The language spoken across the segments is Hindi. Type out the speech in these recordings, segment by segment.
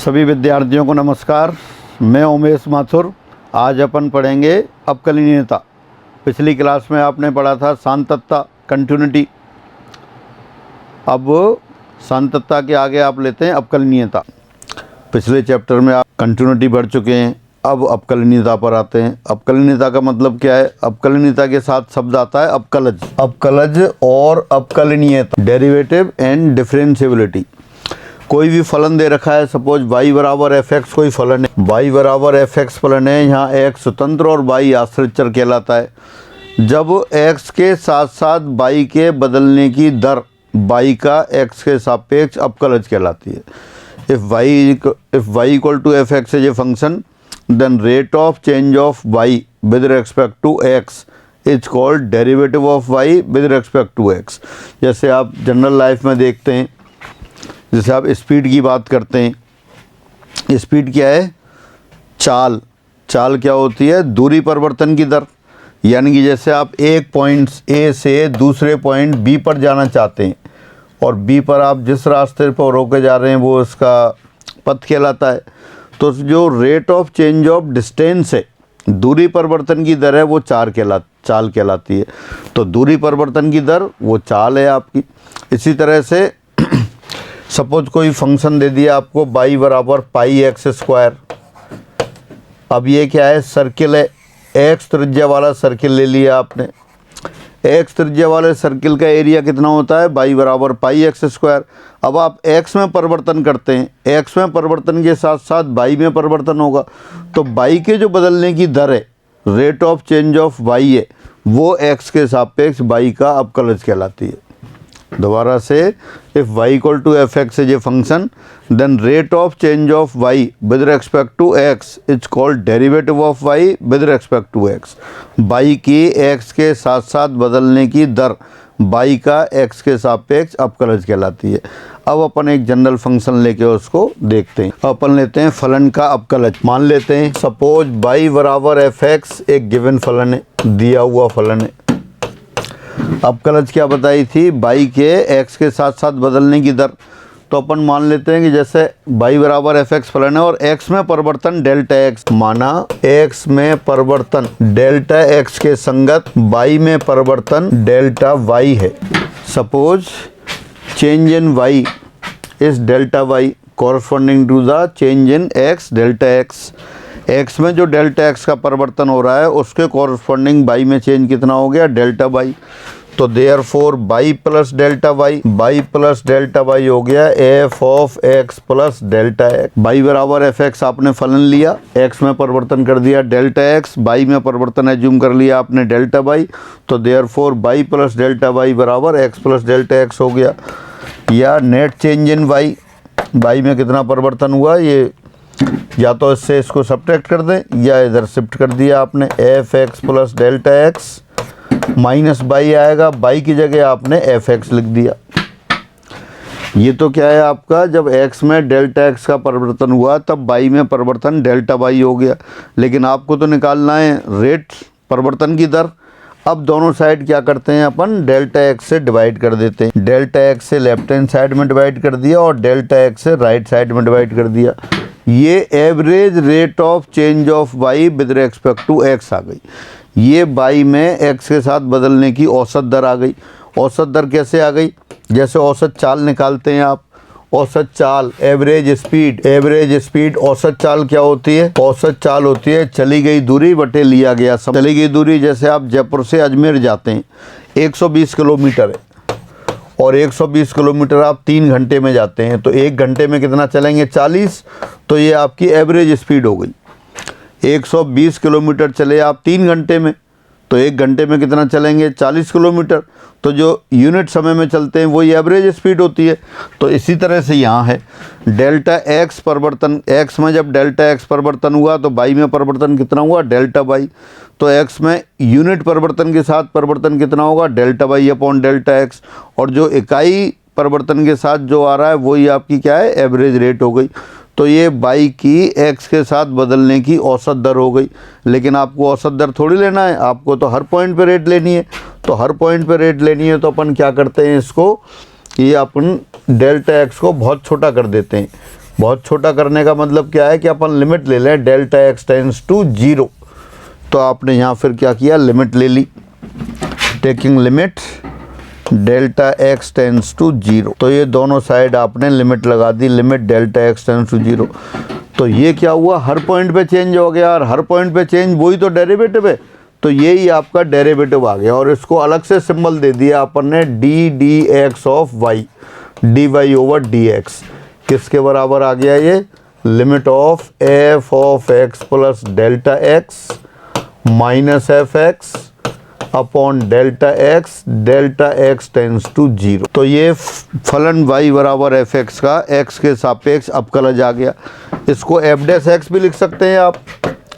सभी विद्यार्थियों को नमस्कार। मैं उमेश माथुर। आज अपन पढ़ेंगे अपकलनीयता। पिछली क्लास में आपने पढ़ा था सांतत्ता, कंटिन्यूटी। अब सांतत्ता के आगे आप लेते हैं अपकलनीयता। पिछले चैप्टर में आप कंटिन्यूटी पढ़ चुके हैं, अब अपकलनीयता पर आते हैं। अपकलनीयता का मतलब क्या है? अपकलनीयता के साथ शब्द आता है अपकलज। अपकलज और अपकलनीयता, डेरिवेटिव एंड डिफरेंशिएबिलिटी। कोई भी फलन दे रखा है, सपोज y बराबर एफ एक्स कोई फलन है, y बराबर एफ एक्स फलन है, यहाँ x स्वतंत्र और y आश्रित चर कहलाता है। जब x के साथ साथ y के बदलने की दर y का x के सापेक्ष अपकलज कहलाती है। if y equal to F x is a function, then rate of change of y with respect to x is called derivative of y with respect to x। जैसे आप जनरल लाइफ में देखते हैं, जैसे आप स्पीड की बात करते हैं। स्पीड क्या है? चाल। चाल क्या होती है? दूरी परिवर्तन की दर। यानी कि जैसे आप एक पॉइंट ए से दूसरे पॉइंट बी पर जाना चाहते हैं और बी पर आप जिस रास्ते पर रोके जा रहे हैं वो उसका पथ कहलाता है। तो जो rate of change of distance है, दूरी परिवर्तन की दर है, वो चाल कहलाती है। तो दूरी परिवर्तन की दर वो चाल है आपकी। इसी तरह से सपोज कोई फंक्शन दे दिया आपको y बराबर पाई एक्स स्क्वायर। अब ये क्या है? सर्किल है। x त्रिज्या वाला सर्किल ले लिया आपने। x त्रिज्या वाले सर्किल का एरिया कितना होता है? y बराबर पाई एक्स स्क्वायर। अब आप x में परिवर्तन करते हैं, x में परिवर्तन के साथ साथ y में परिवर्तन होगा, तो y के जो बदलने की दर है, rate of change of y है, वो x के सापेक्ष y का अपकलज कहलाती है। दोबारा से, if y equal to f x is a function, then rate of change of y with respect to x is called derivative of y with respect to x। y की x के साथ साथ बदलने की दर y का x के सापेक्ष अपकलज कहलाती है। अब अपन एक जनरल फंक्शन लेके उसको देखते हैं। अपन लेते हैं फलन का अपकलज। मान लेते हैं सपोज y बराबर एफ एक्स एक गिवन फलन है, दिया हुआ फलन है। अपकलज क्या बताई थी? y के x के साथ साथ बदलने की दर। तो अपन मान लेते हैं कि जैसे y बराबर एफ एक्स फलन है और x में परिवर्तन डेल्टा x, माना x में परिवर्तन डेल्टा x के संगत y में परिवर्तन डेल्टा y है। Suppose change in y is delta y corresponding to the change in x delta x। x में जो डेल्टा x का परिवर्तन हो रहा है उसके कॉरस्पॉन्डिंग y में चेंज कितना हो गया? Delta y। तो therefore y plus delta y plus delta y हो गया f of x plus delta x। y बराबर एफ एक्स आपने फलन लिया, x में परिवर्तन कर दिया डेल्टा x, y में परिवर्तन एज्यूम कर लिया आपने डेल्टा y। तो therefore y plus delta y बराबर x प्लस डेल्टा x हो गया। या नेट चेंज इन y में कितना परिवर्तन हुआ, ये या तो इससे इसको सब्ट्रैक्ट कर दें या इधर शिफ्ट कर दिया आपने, F x plus delta x minus y आएगा, y की जगह आपने एफ एक्स लिख दिया। ये तो क्या है आपका? जब x में डेल्टा x का परिवर्तन हुआ तब y में परिवर्तन डेल्टा y हो गया। लेकिन आपको तो निकालना है रेट परिवर्तन की दर। अब दोनों साइड क्या करते हैं अपन? डेल्टा x से डिवाइड कर देते हैं। डेल्टा x से लेफ्ट हैंड साइड में डिवाइड कर दिया और डेल्टा x से राइट साइड में डिवाइड कर दिया। ये average rate of change of y with respect to x आ गई। ये y में x के साथ बदलने की औसत दर आ गई। औसत दर कैसे आ गई? जैसे औसत चाल निकालते हैं आप। औसत चाल, एवरेज स्पीड। औसत चाल क्या होती है? औसत चाल होती है चली गई दूरी बटे लिया गया समय। चली गई दूरी, जैसे आप जयपुर से अजमेर जाते हैं 120 किलोमीटर है और 120 किलोमीटर आप 3 घंटे में जाते हैं, तो 1 घंटे में कितना चलेंगे? 40। तो ये आपकी एवरेज स्पीड हो गई। 120 किलोमीटर चले आप 3 घंटे में, तो 1 घंटे में कितना चलेंगे? 40 किलोमीटर। तो जो यूनिट समय में चलते हैं वही एवरेज स्पीड होती है। तो इसी तरह से यहाँ है डेल्टा x परिवर्तन, x में जब डेल्टा x परिवर्तन हुआ तो y में परिवर्तन कितना हुआ? Delta y। तो x में यूनिट परिवर्तन के साथ परिवर्तन कितना होगा? Delta y upon delta x। और जो इकाई परिवर्तन के साथ जो आ रहा है वही आपकी क्या है? एवरेज रेट हो गई। तो ये y की x के साथ बदलने की औसत दर हो गई। लेकिन आपको औसत दर थोड़ी लेना है, आपको तो हर पॉइंट पे रेट लेनी है। तो हर पॉइंट पे रेट लेनी है तो अपन क्या करते हैं, इसको ये अपन डेल्टा x को बहुत छोटा कर देते हैं। बहुत छोटा करने का मतलब क्या है कि अपन लिमिट ले लें डेल्टा एक्स टेंस टू 0। तो आपने यहाँ फिर क्या किया, लिमिट ले ली, taking limit delta x tends to 0। तो ये दोनों साइड आपने लिमिट लगा दी, limit delta x tends to 0। तो ये क्या हुआ, हर पॉइंट पे चेंज हो गया, और हर पॉइंट पे चेंज वही तो डेरिवेटिव है, तो यही आपका डेरिवेटिव आ गया। और इसको अलग से सिंबल दे दिया अपन ने d x of y, d y over d x. किसके बराबर आ गया ये, limit of f of x plus delta x minus f x upon delta x tends to 0। तो ये फलन y बराबर एफ एक्स का x के सापेक्ष अवकलज आ गया। इसको एफ डैश एक्स भी लिख सकते हैं आप,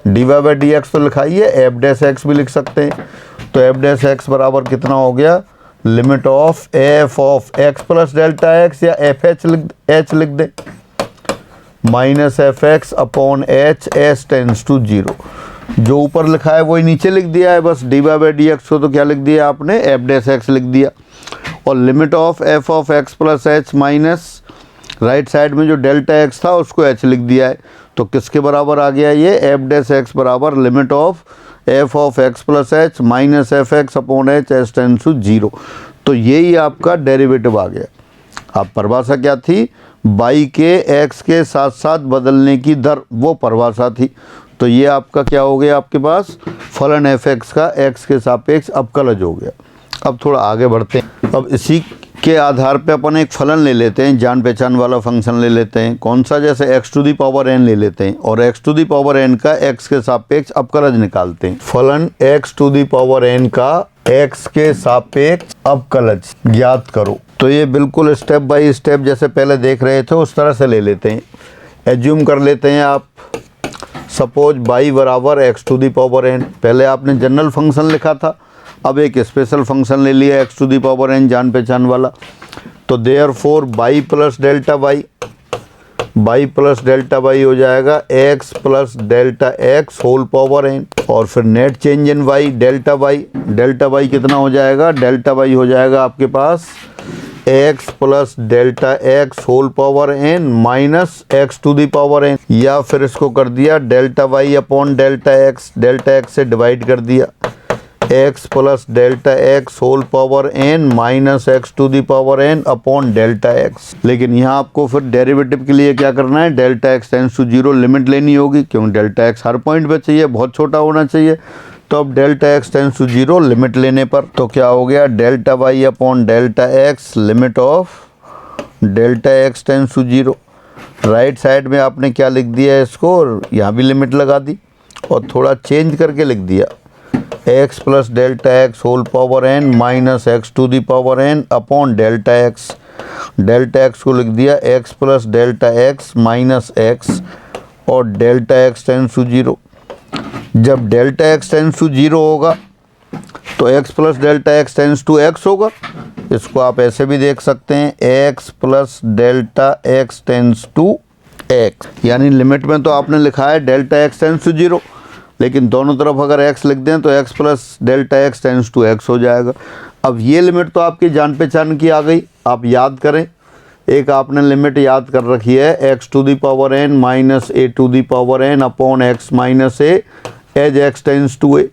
d y by d x तो लिखाइए, एफ डैश एक्स भी लिख सकते हैं। तो एफ डैश एक्स बराबर कितना हो गया, limit of f of x plus delta x, या एफ एच लिख दें, minus f x upon h S tends to 0। जो ऊपर लिखा है वही नीचे लिख दिया है, बस d y by d x को तो क्या लिख दिया आपने, एफ डैश एक्स लिख दिया। और limit of f of x plus h minus right side में जो डेल्टा एक्स था उसको एच लिख दिया है। तो किसके बराबर आ गया ये, एफ डैश एक्स बराबर limit of f of x plus h minus f x upon h S tends to 0। तो यही आपका डेरिवेटिव आ गया। अब परिभाषा क्या थी, बाई के एक्स के साथ साथ बदलने की दर, वो परिभाषा थी। तो ये आपका क्या हो गया, आपके पास फलन एफ एक्स का एक्स के सापेक्ष अवकलज हो गया। अब थोड़ा आगे बढ़ते हैं। अब इसी के आधार पे अपन एक फलन ले लेते हैं, जान पहचान वाला फंक्शन ले लेते हैं। कौन सा, जैसे x to the power n ले लेते हैं और x to the power n का x के सापेक्ष अवकलज निकालते हैं। फलन x to the power n का x के सापेक्ष अवकलज ज्ञात करो। तो ये बिल्कुल स्टेप बाय स्टेप जैसे पहले देख रहे थे उस तरह से ले लेते हैं। एज्यूम कर लेते हैं आप, सपोज y बराबर x to the power n। पहले आपने जनरल फंक्शन लिखा था, अब एक स्पेशल फंक्शन ले लिया x to the power n जान पहचान वाला। तो therefore y plus delta y हो जाएगा x plus delta x whole power n। और फिर net change in y, delta y कितना हो जाएगा, डेल्टा y हो जाएगा आपके पास x plus delta x whole power n minus x to the power n। या फिर इसको कर दिया delta y upon delta x से डिवाइड कर दिया, x plus delta x whole power n minus x to the power n upon delta x। लेकिन यहाँ आपको फिर डेरिवेटिव के लिए क्या करना है, delta x tends to 0 limit लेनी होगी, क्योंकि डेल्टा x हर पॉइंट पे चाहिए, बहुत छोटा होना चाहिए। तो अब delta x tends to 0 limit लेने पर तो क्या हो गया, delta y upon delta x limit of delta x tends to 0। Right side में आपने क्या लिख दिया इसको, यहाँ भी लिमिट लगा दी और थोड़ा चेंज करके लिख दिया, x plus delta x whole power n minus x to the power n upon delta x को लिख दिया x plus delta x minus x और डेल्टा एक्स टेंस टू 0। जब डेल्टा एक्स टेंस टू 0 होगा तो x plus delta x tends to x होगा। इसको आप ऐसे भी देख सकते हैं, x plus delta x tends to x, यानी लिमिट में तो आपने लिखा है डेल्टा एक्स टेंस टू 0, लेकिन दोनों तरफ अगर x लिख दें तो x plus delta x tends to x हो जाएगा। अब ये लिमिट तो आपकी जान पहचान की आ गई, आप याद करें। एक आपने लिमिट याद कर रखी है x to the power n minus a to the power n upon x minus a as x tends to a।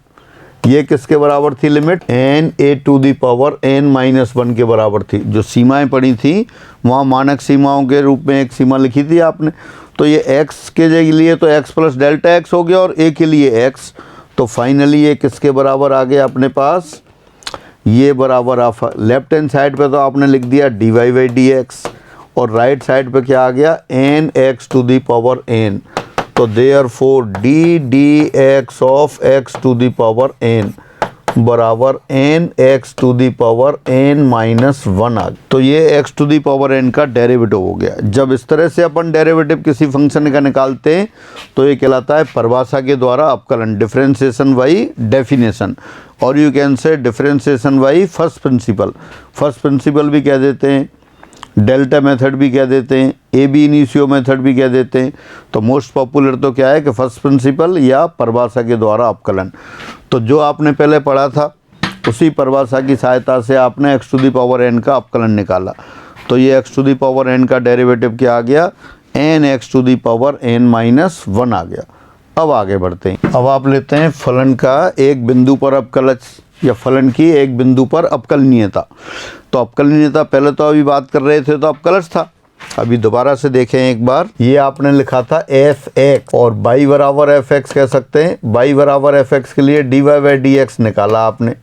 ये किसके बराबर थी limit, n a to the power n minus 1 के बराबर थी। जो सीमाएं पड़ी थी वहाँ मानक सीमाओं के रूप में एक सीमा लिखी थी आपने। तो ये x के लिए तो x प्लस डेल्टा x हो गया और a के लिए x। तो फाइनली ये किसके बराबर आ गया अपने पास, ये बराबर आप लेफ्ट हैंड साइड पे तो आपने लिख दिया d y by d x और राइट साइड पे क्या आ गया, n x to the power n। तो therefore d x of x to the power n बराबर n x to the power n minus 1 आ गया। तो ये x to the power n का डेरिवेटिव हो गया। जब इस तरह से अपन डेरिवेटिव किसी फंक्शन का निकालते हैं तो ये कहलाता है परिभाषा के द्वारा अवकलन, डिफरेंशिएशन बाई डेफिनेशन, और यू कैन से डिफरेंशिएशन बाई फर्स्ट प्रिंसिपल भी कह देते हैं, डेल्टा मेथड भी कह देते हैं, AB इनिशियो मेथड भी कह देते हैं। तो मोस्ट पॉपुलर तो क्या है कि फर्स्ट प्रिंसिपल या परिभाषा के द्वारा अवकलन। तो जो आपने पहले पढ़ा था उसी परिभाषा की सहायता से आपने x to the power n का अवकलन निकाला। तो ये x to the power n का डेरिवेटिव क्या आ गया, n x to the power n minus 1 आ गया। अब आगे बढ़ते हैं। अब आप लेते हैं फलन का एक बिंदु पर अवकलज या फलन की एक बिंदु पर अवकलनीयता। तो अवकलनीयता पहले तो अभी बात कर रहे थे तो अवकलज था, अभी दोबारा से देखें एक बार। ये आपने लिखा था एफ एक्स और बाई बराबर एफ एक्स कह सकते हैं। बाई बराबर एफ एक्स के लिए d y by d x निकाला आपने।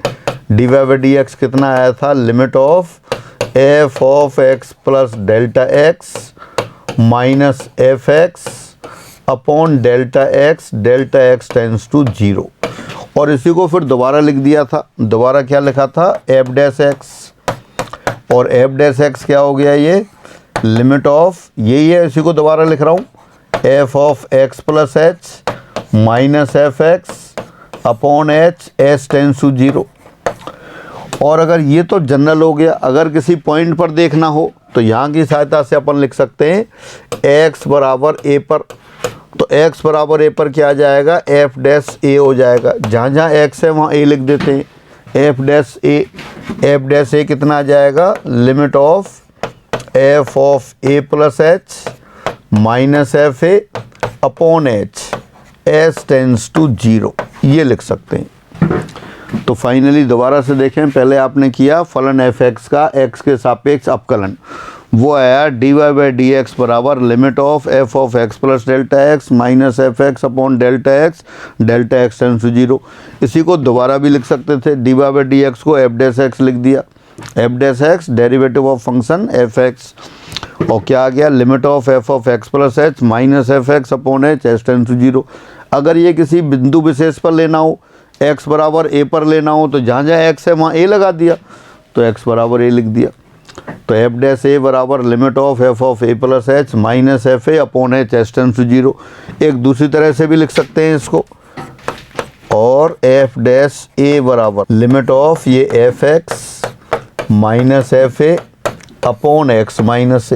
D y by d x कितना आया था, limit of f of x plus delta x minus f x upon delta x tends to 0। और इसी को फिर दोबारा लिख दिया था। दोबारा क्या लिखा था, एफ डैश एक्स, और एफ डैश एक्स क्या हो गया, ये लिमिट ऑफ, यही है, इसी को दोबारा लिख रहा हूँ, f of x plus h minus f x upon h S tends to 0। और अगर ये तो जनरल हो गया, अगर किसी पॉइंट पर देखना हो तो यहाँ की सहायता से अपन लिख सकते हैं x बराबर a पर। तो x बराबर a पर क्या आ जाएगा, f डैश a हो जाएगा। जहाँ जहाँ x है वहाँ a लिख देते हैं, f डैश a कितना आ जाएगा, limit of f of a plus h minus f a upon h S tends to 0, ये लिख सकते हैं। तो फाइनली दोबारा से देखें, पहले आपने किया फलन एफ एक्स का एक्स के सापेक्ष अवकलन, वो आया d y by d x बराबर limit of f of x plus delta x minus f x upon delta x tends to 0। इसी को दोबारा भी लिख सकते थे, d y by d x को एफ डैश एक्स लिख दिया, f dash x derivative of function f x, और क्या आ गया, limit of x plus h minus f x upon h S tends to 0। अगर ये किसी बिंदु विशेष पर लेना हो, x बराबर a पर लेना हो, तो जहाँ जहाँ x है वहाँ a लगा दिया, तो x बराबर a लिख दिया। तो एफ डैश a बराबर limit of f of a plus h minus f a upon h S tends to 0। एक दूसरी तरह से भी लिख सकते हैं इसको, और एफ डैश a बराबर लिमिट ऑफ ये f x minus f a upon x minus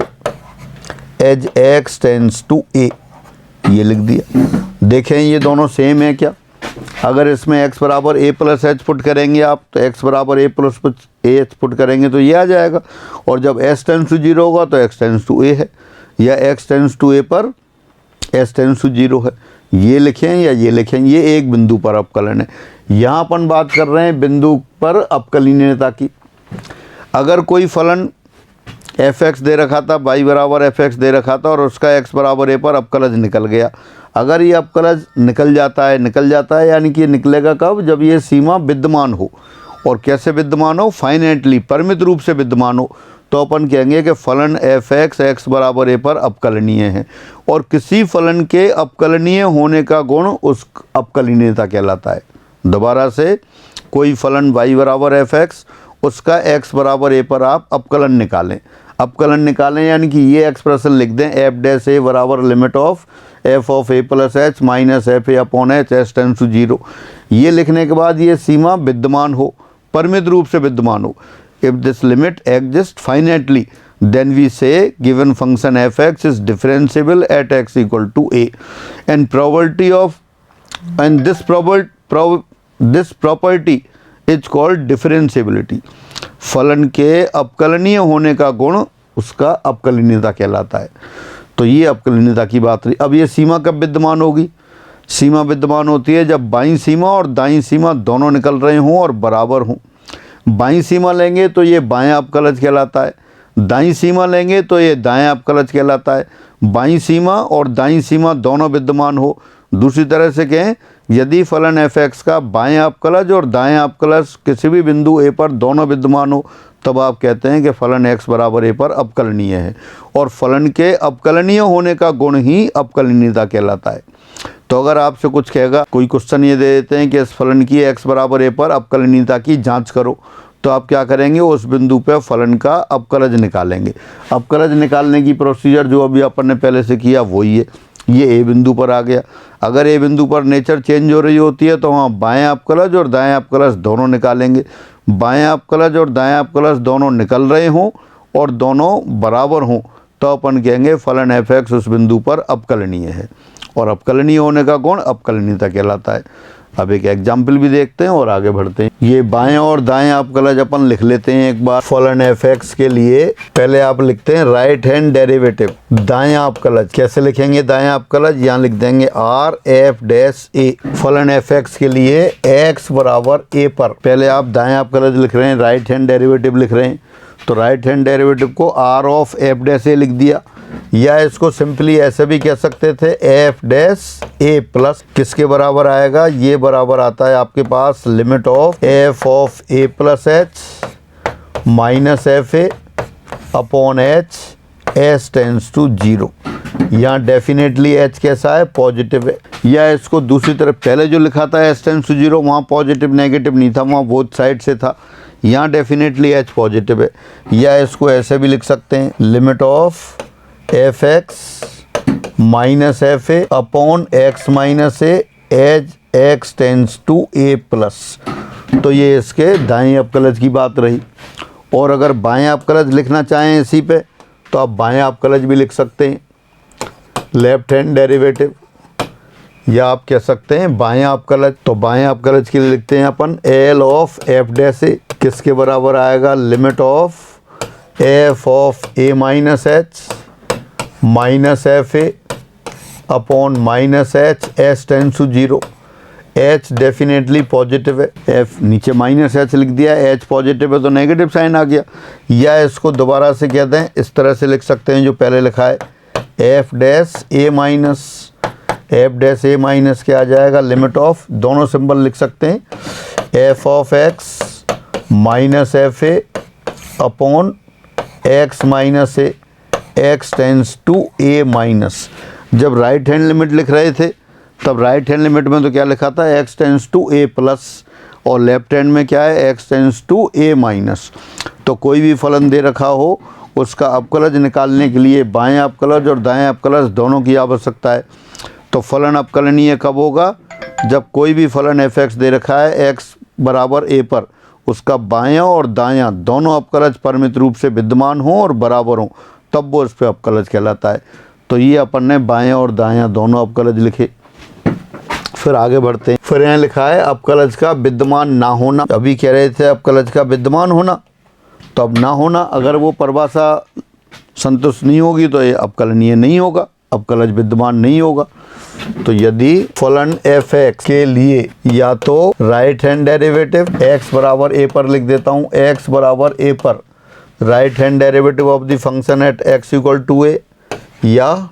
as x tends to a, ये लिख दिया। देखें ये दोनों सेम है क्या, अगर इसमें x बराबर a प्लस एच पुट करेंगे आप, तो x बराबर a प्लस एच पुट करेंगे तो ये आ जाएगा, और जब s टेंस टू 0 होगा तो x टेंस टू a है, या x टेंस टू a पर s टेंस टू 0 है, ये लिखें या ये लिखें, ये एक बिंदु पर अवकलन है। यहाँ अपन बात कर रहे हैं बिंदु पर अवकलनीयता की। अगर कोई फलन एफ एक्स दे रखा था, बाई बराबर एफ एक्स दे रखा था, और उसका एक्स बराबर ए पर अवकलज निकल गया, अगर ये अवकलज निकल जाता है यानी कि निकलेगा कब, जब ये सीमा विद्यमान हो। और कैसे विद्यमान हो, फाइनाइटली, परिमित रूप से विद्यमान हो, तो अपन कहेंगे कि फलन एफ एक्स एक्स बराबर ए पर अवकलनीय है। और किसी फलन के अवकलनीय होने का गुण उस अवकलनीयता कहलाता है। दोबारा से, कोई फलन वाई बराबर एफ एक्स, उसका एक्स बराबर ए पर आप अवकलन निकालें यानी कि ये एक्सप्रेशन लिख दें, एफ डैश ए बराबर limit of f of a plus h minus f a upon h S tends to 0। ये लिखने के बाद ये सीमा विद्यमान हो, परिमित रूप से विद्यमान हो। If this limit exist finitely, then we say given function f(x) is differentiable at x equal to a, and probability of this property is called differentiability। फलन के अवकलनीय होने का गुण उसका अवकलनीयता कहलाता है। तो ये अवकलनीयता की बात रही। अब ये सीमा कब विद्यमान होगी, सीमा विद्यमान होती है जब बाईं सीमा और दाईं सीमा दोनों निकल रहे हों और बराबर हों। बाईं सीमा लेंगे तो ये बायां अवकलज कहलाता है, दाईं सीमा लेंगे तो ये दायां अवकलज कहलाता है। बाईं सीमा और दाईं सीमा दोनों विद्यमान हो। दूसरी तरह से कहें, यदि फलन एफ एक्स का बायां अवकलज और दायां अवकलज किसी भी बिंदु ए पर दोनों विद्यमान हो, तब आप कहते हैं कि फलन एक्स बराबर ए पर अवकलनीय है। और फलन के अवकलनीय होने का गुण ही अवकलनीयता कहलाता है। तो अगर आपसे कुछ कहेगा, कोई क्वेश्चन ये दे देते हैं कि इस फलन की एक्स बराबर ए पर अवकलनीयता की जांच करो, तो आप क्या करेंगे, उस बिंदु पर फलन का अवकलज निकालेंगे। अवकलज निकालने की प्रोसीजर जो अभी अपन ने पहले से किया वही है। ये ए बिंदु पर आ गया। अगर ए बिंदु पर नेचर चेंज हो रही होती है तो वहाँ बायां अवकलज और दायां अवकलज दोनों निकालेंगे। बायां अवकलज और दायां अवकलज दोनों निकल रहे हों और दोनों बराबर हों, तो अपन कहेंगे फलन एफ एक्स उस बिंदु पर अवकलनीय है। और अवकलनीय होने का गुण अवकलनीयता कहलाता है। अब एक एग्जाम्पल भी देखते हैं और आगे बढ़ते हैं। ये बाएं और दाएं अवकलज अपन लिख लेते हैं एक बार। फलन एफ एक्स के लिए पहले आप लिखते हैं राइट हैंड डेरिवेटिव दायां अवकलज। कैसे लिखेंगे दायां अवकलज? यहाँ लिख देंगे आर एफ डैश ए। फलन एफ एक्स के लिए एक्स बराबर ए पर पहले आप दायां अवकलज लिख रहे हैं, राइट हैंड डेरिवेटिव लिख रहे हैं, तो राइट हैंड डेरिवेटिव को आर ऑफ एफ डैश ए लिख दिया, या इसको सिंपली ऐसे भी कह सकते थे एफ डैश ए प्लस किसके बराबर आएगा? ये बराबर आता है आपके पास limit of f of a plus h minus f a upon h S tends to 0। यहाँ डेफिनेटली एच कैसा है? पॉजिटिव है। या इसको दूसरी तरफ पहले जो लिखा था एस टेंस टू 0 वहाँ पॉजिटिव नेगेटिव नहीं था, वहाँ बोथ साइड से था। यहाँ डेफिनेटली एच पॉजिटिव है। या इसको ऐसे भी लिख सकते हैं limit of f x minus f a upon x minus a as x tends to a plus. तो ये इसके दाएं अवकलज की बात रही। और अगर बाएं अवकलज लिखना चाहें इसी पे तो आप बाएं अवकलज भी लिख सकते हैं लेफ्ट हैंड डेरिवेटिव, या आप कह सकते हैं बाएं अवकलज। तो बाएं अवकलज के लिए लिखते हैं अपन L of f dash a किसके बराबर आएगा? Limit of f of a minus h minus f a upon minus h S tends to 0। H definitely positive है, एफ नीचे माइनस एच लिख दिया, एच पॉजिटिव है तो नेगेटिव साइन आ गया। या इसको दोबारा से कहते हैं इस तरह से लिख सकते हैं जो पहले लिखा है एफ डैश ए माइनस एफ डैश ए माइनस क्या आ जाएगा? लिमिट ऑफ दोनों सिंबल लिख सकते हैं f of x minus f a upon x minus a x tends to a minus. जब राइट हैंड लिमिट लिख रहे थे तब राइट हैंड लिमिट में तो क्या लिखा था? X tends to a plus, और लेफ्ट हैंड में क्या है? X tends to a minus. तो कोई भी फलन दे रखा हो उसका अवकलज निकालने के लिए बाएं अवकलज और दाएं अवकलज दोनों की आवश्यकता है। तो फलन अवकलनीय कब होगा? जब कोई भी फलन एफ एक्स दे रखा है एक्स बराबर ए पर, उसका बायां और दायां दोनों अवकलज परिमित रूप से विद्यमान हों और बराबर हों, तब वो इस पर अवकलज कहलाता है। तो ये अपन ने बाएं और दायां दोनों अवकलज लिखे। फिर आगे बढ़ते हैं। फिर यहाँ लिखा है अवकलज का विद्यमान ना होना। अभी कह रहे थे अवकलज का विद्यमान होना, तो अब ना होना, अगर वो परिभाषा संतुष्ट नहीं होगी तो ये अवकलनीय नहीं होगा, अवकलज विद्यमान नहीं होगा। तो यदि फलन एफ एक्स के लिए या तो राइट हैंड डेरिवेटिव एक्स बराबर ए पर लिख देता हूँ, एक्स बराबर ए पर right hand derivative of the function at x equal to a, या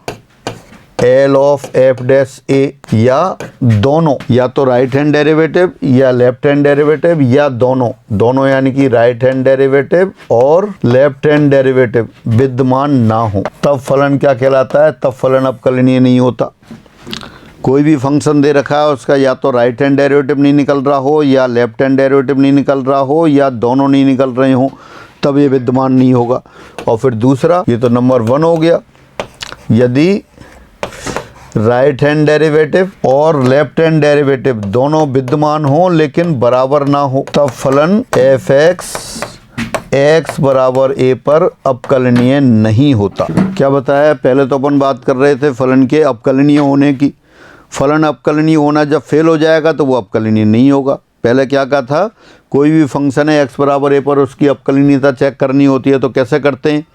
l of f dash a, या दोनों, या तो राइट हैंड डेरिवेटिव या लेफ्ट हैंड डेरिवेटिव, या दोनों यानी कि राइट हैंड डेरिवेटिव और लेफ्ट हैंड डेरिवेटिव विद्यमान ना हो, तब फलन क्या कहलाता है? तब फलन अवकलनीय नहीं होता। कोई भी फंक्शन दे रखा है उसका या तो राइट हैंड डेरिवेटिव नहीं निकल रहा हो, या लेफ्ट हैंड डेरिवेटिव नहीं निकल रहा हो, या दोनों नहीं निकल रहे हों, तब ये विद्यमान नहीं होगा। और फिर दूसरा, ये तो नंबर 1 हो गया, यदि राइट हैंड डेरिवेटिव और लेफ्ट हैंड डेरिवेटिव दोनों विद्यमान हो लेकिन बराबर ना हो, तब फलन एफ एक्स एक्स बराबर ए पर अवकलनीय नहीं होता। क्या बताया? पहले तो अपन बात कर रहे थे फलन के अवकलनीय होने की। फलन अवकलनीय होना जब फेल हो जाएगा तो वो अवकलनीय नहीं होगा। पहले क्या कहा था? कोई भी फंक्शन है एक्स बराबर ए पर, उसकी अवकलनीयता चेक करनी होती है तो कैसे करते हैं?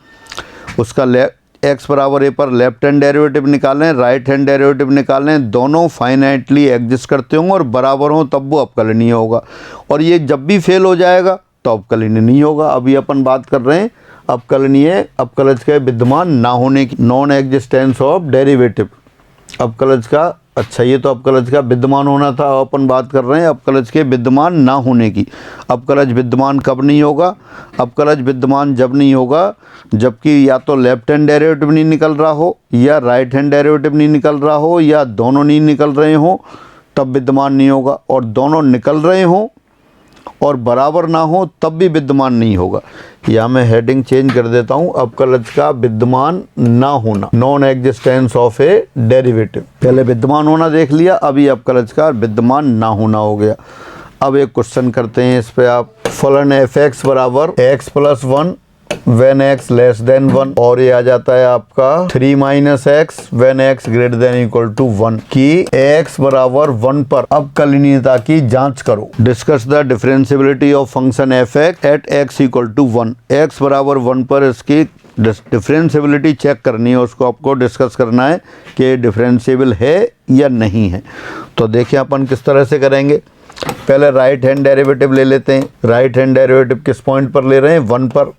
उसका एक्स बराबर ए पर लेफ्ट हैंड डेरिवेटिव निकालें, राइट हैंड डेरिवेटिव निकालें, दोनों फाइनाइटली एग्जिस्ट करते हों और बराबर हों, तब वो अवकलनीय होगा। और ये जब भी फेल हो जाएगा तो अवकलनीय नहीं होगा। अभी अपन बात कर रहे हैं अवकलनीय अवकलज के विद्यमान ना होने की, नॉन एग्जिस्टेंस ऑफ डेरिवेटिव। अवकलज का, अच्छा ये तो अवकलज का विद्यमान होना था, अपन बात कर रहे हैं अवकलज के विद्यमान ना होने की। अवकलज विद्यमान कब नहीं होगा? अवकलज विद्यमान जब नहीं होगा जबकि या तो लेफ्ट हैंड डेरिवेटिव नहीं निकल रहा हो, या राइट हैंड डेरिवेटिव नहीं निकल रहा हो, या दोनों नहीं निकल रहे हों, तब विद्यमान नहीं होगा। और दोनों निकल रहे हों और बराबर ना हो तब भी विद्यमान नहीं होगा। या मैं हेडिंग चेंज कर देता हूँ, अवकलज का विद्यमान ना होना, non existence of A derivative. पहले विद्यमान होना देख लिया, अभी अवकलज का विद्यमान ना होना हो गया। अब एक क्वेश्चन करते हैं इस पे आप। फलन एफ एक्स बराबर x plus 1 when x less than 1, और ये आ जाता है आपका 3 minus x when x greater than equal to 1 कि x बराबर 1 पर अवकलनीयता की जांच करो। Discuss the differentiability of function f at x equal to 1। x बराबर 1 पर इसकी डिफरेंशिएबिलिटी चेक करनी है, उसको आपको डिस्कस करना है कि डिफरेंशिएबल है या नहीं है। तो देखिए अपन किस तरह से करेंगे। पहले राइट हैंड डेरिवेटिव ले लेते हैं। राइट हैंड डेरिवेटिव किस पॉइंट पर ले रहे हैं? 1 पर,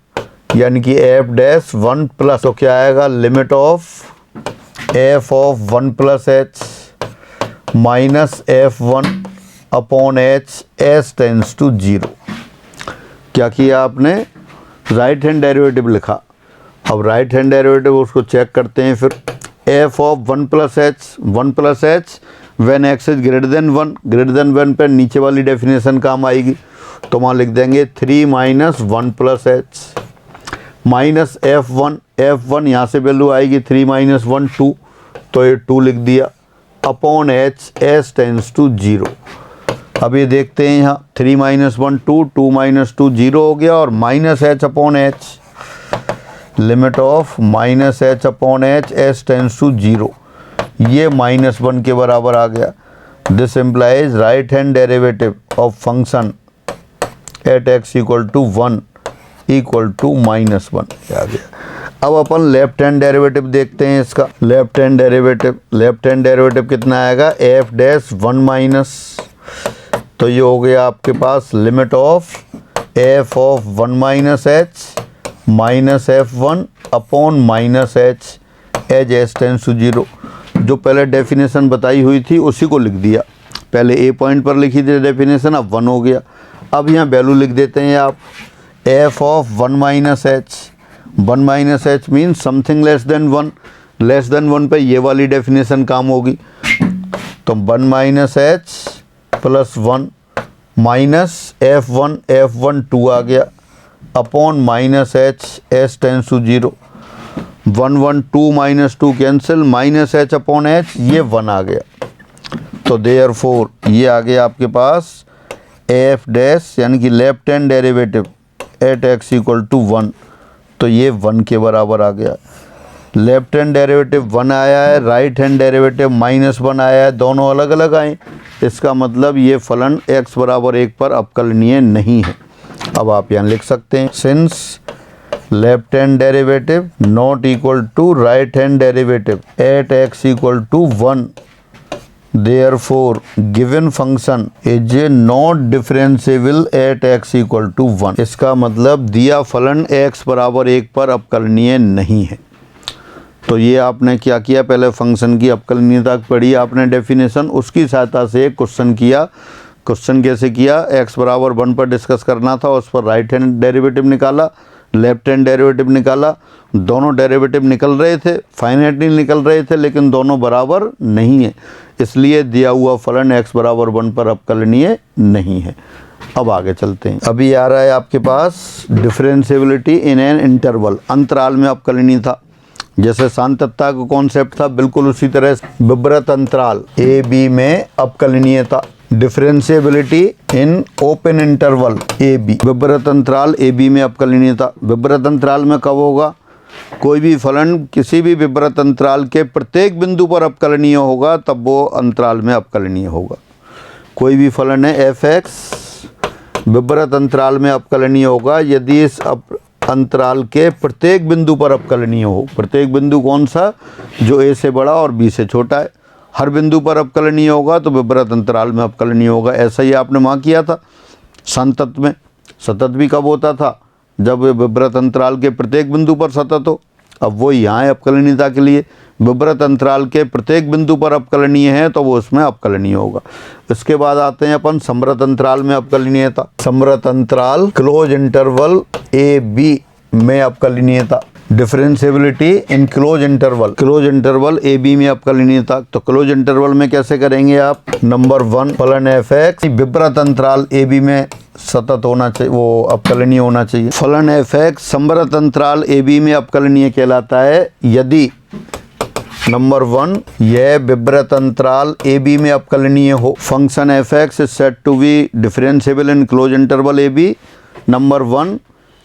यानी कि एफ डैश 1 प्लस, तो क्या आएगा? Limit of f of 1 plus h minus F1 upon h S tends to 0। क्या किया आपने? राइट हैंड डेरिवेटिव लिखा। अब राइट हैंड डेरिवेटिव उसको चेक करते हैं। फिर f of 1 plus h when x is greater than 1, greater than 1 पर नीचे वाली डेफिनेशन काम आएगी, तो वहाँ लिख देंगे 3 minus 1 plus h minus F1 यहाँ से वैल्यू आएगी 3 माइनस 1 2, तो ये 2 लिख दिया upon h S tends to 0। अब ये देखते हैं यहाँ 3 माइनस 1 2, 2 माइनस 2 0 हो गया, और minus h upon h, limit of minus h upon h S tends to 0, ये -1 के बराबर आ गया। This implies right hand derivative of function at x equal to 1 equal to -1 आ गया। अब अपन लेफ्ट हैंड डेरिवेटिव देखते हैं इसका। लेफ्ट हैंड डेरिवेटिव कितना आएगा? एफ डैश 1 माइनस, तो ये हो गया आपके पास limit of f of 1 minus h minus F1 upon minus h S tends to 0। जो पहले डेफिनेशन बताई हुई थी उसी को लिख दिया। पहले ए पॉइंट पर लिखी थी डेफिनेशन, अब 1 हो गया। अब यहाँ वैल्यू लिख देते हैं आप, f of 1 minus h means something less than 1, less than 1 पे ये वाली डेफिनेशन काम होगी। तो 1 minus h plus 1 minus F1 2 आ गया upon minus h S tends to 0। 1 2 minus 2 cancel, minus h upon h, ये 1 आ गया। तो देयरफॉर ये आ गया आपके पास एफ डैश, यानी कि left hand derivative at x equal to 1, तो ये 1 के बराबर आ गया। लेफ्ट हैंड डेरिवेटिव 1 आया है, राइट हैंड डेरिवेटिव -1 आया है, दोनों अलग अलग आए। इसका मतलब ये फलन x बराबर 1 पर अवकलनीय नहीं है। अब आप यहाँ लिख सकते हैं, since left hand derivative not equal to right hand derivative at x equal to 1, therefore given function is not differentiable at x equal to 1। इसका मतलब दिया फलन x बराबर 1 पर अवकलनीय नहीं है। तो ये आपने क्या किया? पहले फंक्शन की अवकलनीयता पढ़ी आपने डेफिनेशन, उसकी सहायता से एक क्वेश्चन किया। क्वेश्चन कैसे किया? x बराबर 1 पर डिस्कस करना था, उस पर राइट हैंड डेरिवेटिव निकाला, लेफ्ट हैंड डेरिवेटिव निकाला। दोनों डेरिवेटिव निकल रहे थे, फाइनाइटली निकल रहे थे, लेकिन दोनों बराबर नहीं है, इसलिए दिया हुआ फलन x बराबर 1 पर अवकलनीय नहीं है। अब आगे चलते हैं। अभी आ रहा है आपके पास डिफरेंशिएबिलिटी इन एन इंटरवल, अंतराल में अवकलनीय था। जैसे सांतत्ता का कॉन्सेप्ट था, बिल्कुल उसी तरह विवृत अंतराल ए बी में अवकलनीयता। Differentiability in open interval a b, विवृत अंतराल ए बी में अवकलनीयता। विवृत अंतराल में कब होगा? कोई भी फलन किसी भी विवृत अंतराल के प्रत्येक बिंदु पर अवकलनीय होगा, तब वो अंतराल में अवकलनीय होगा। कोई भी फलन है एफ एक्स विवृत अंतराल में अवकलनीय होगा यदि इस अंतराल के प्रत्येक बिंदु पर अवकलनीय हो। प्रत्येक बिंदु कौन सा? जो ए से बड़ा और बी से छोटा है। हर बिंदु पर अवकलनीय होगा तो विवृत अंतराल में अवकलनीय होगा। ऐसा ही आपने वहाँ किया था संतत में। सतत भी कब होता था? जब विवृत अंतराल के प्रत्येक बिंदु पर सतत हो। अब वो यहाँ है अवकलनीयता के लिए, विवृत अंतराल के प्रत्येक बिंदु पर अवकलनीय है तो वो उसमें अवकलनीय होगा। इसके बाद आते हैं अपन समृत अंतराल में अवकलनीयता। समृत अंतराल क्लोज इंटरवल ए बी में अवकलनीयता। Differentiability in close interval a b में अवकलनीयता। तो क्लोज इंटरवल में कैसे करेंगे आप? नंबर 1 फलन एफ एक्स विवृत अंतराल ए बी में सतत होना चाहिए, वो अवकलनीय होना चाहिए। फलन एफ एक्स समृत अंतराल ए बी में अवकलनीय कहलाता है यदि नंबर 1 यह विवृत अंतराल ए बी में अवकलनीय हो। Function f x is said to be differentiable in close interval a b. Number 1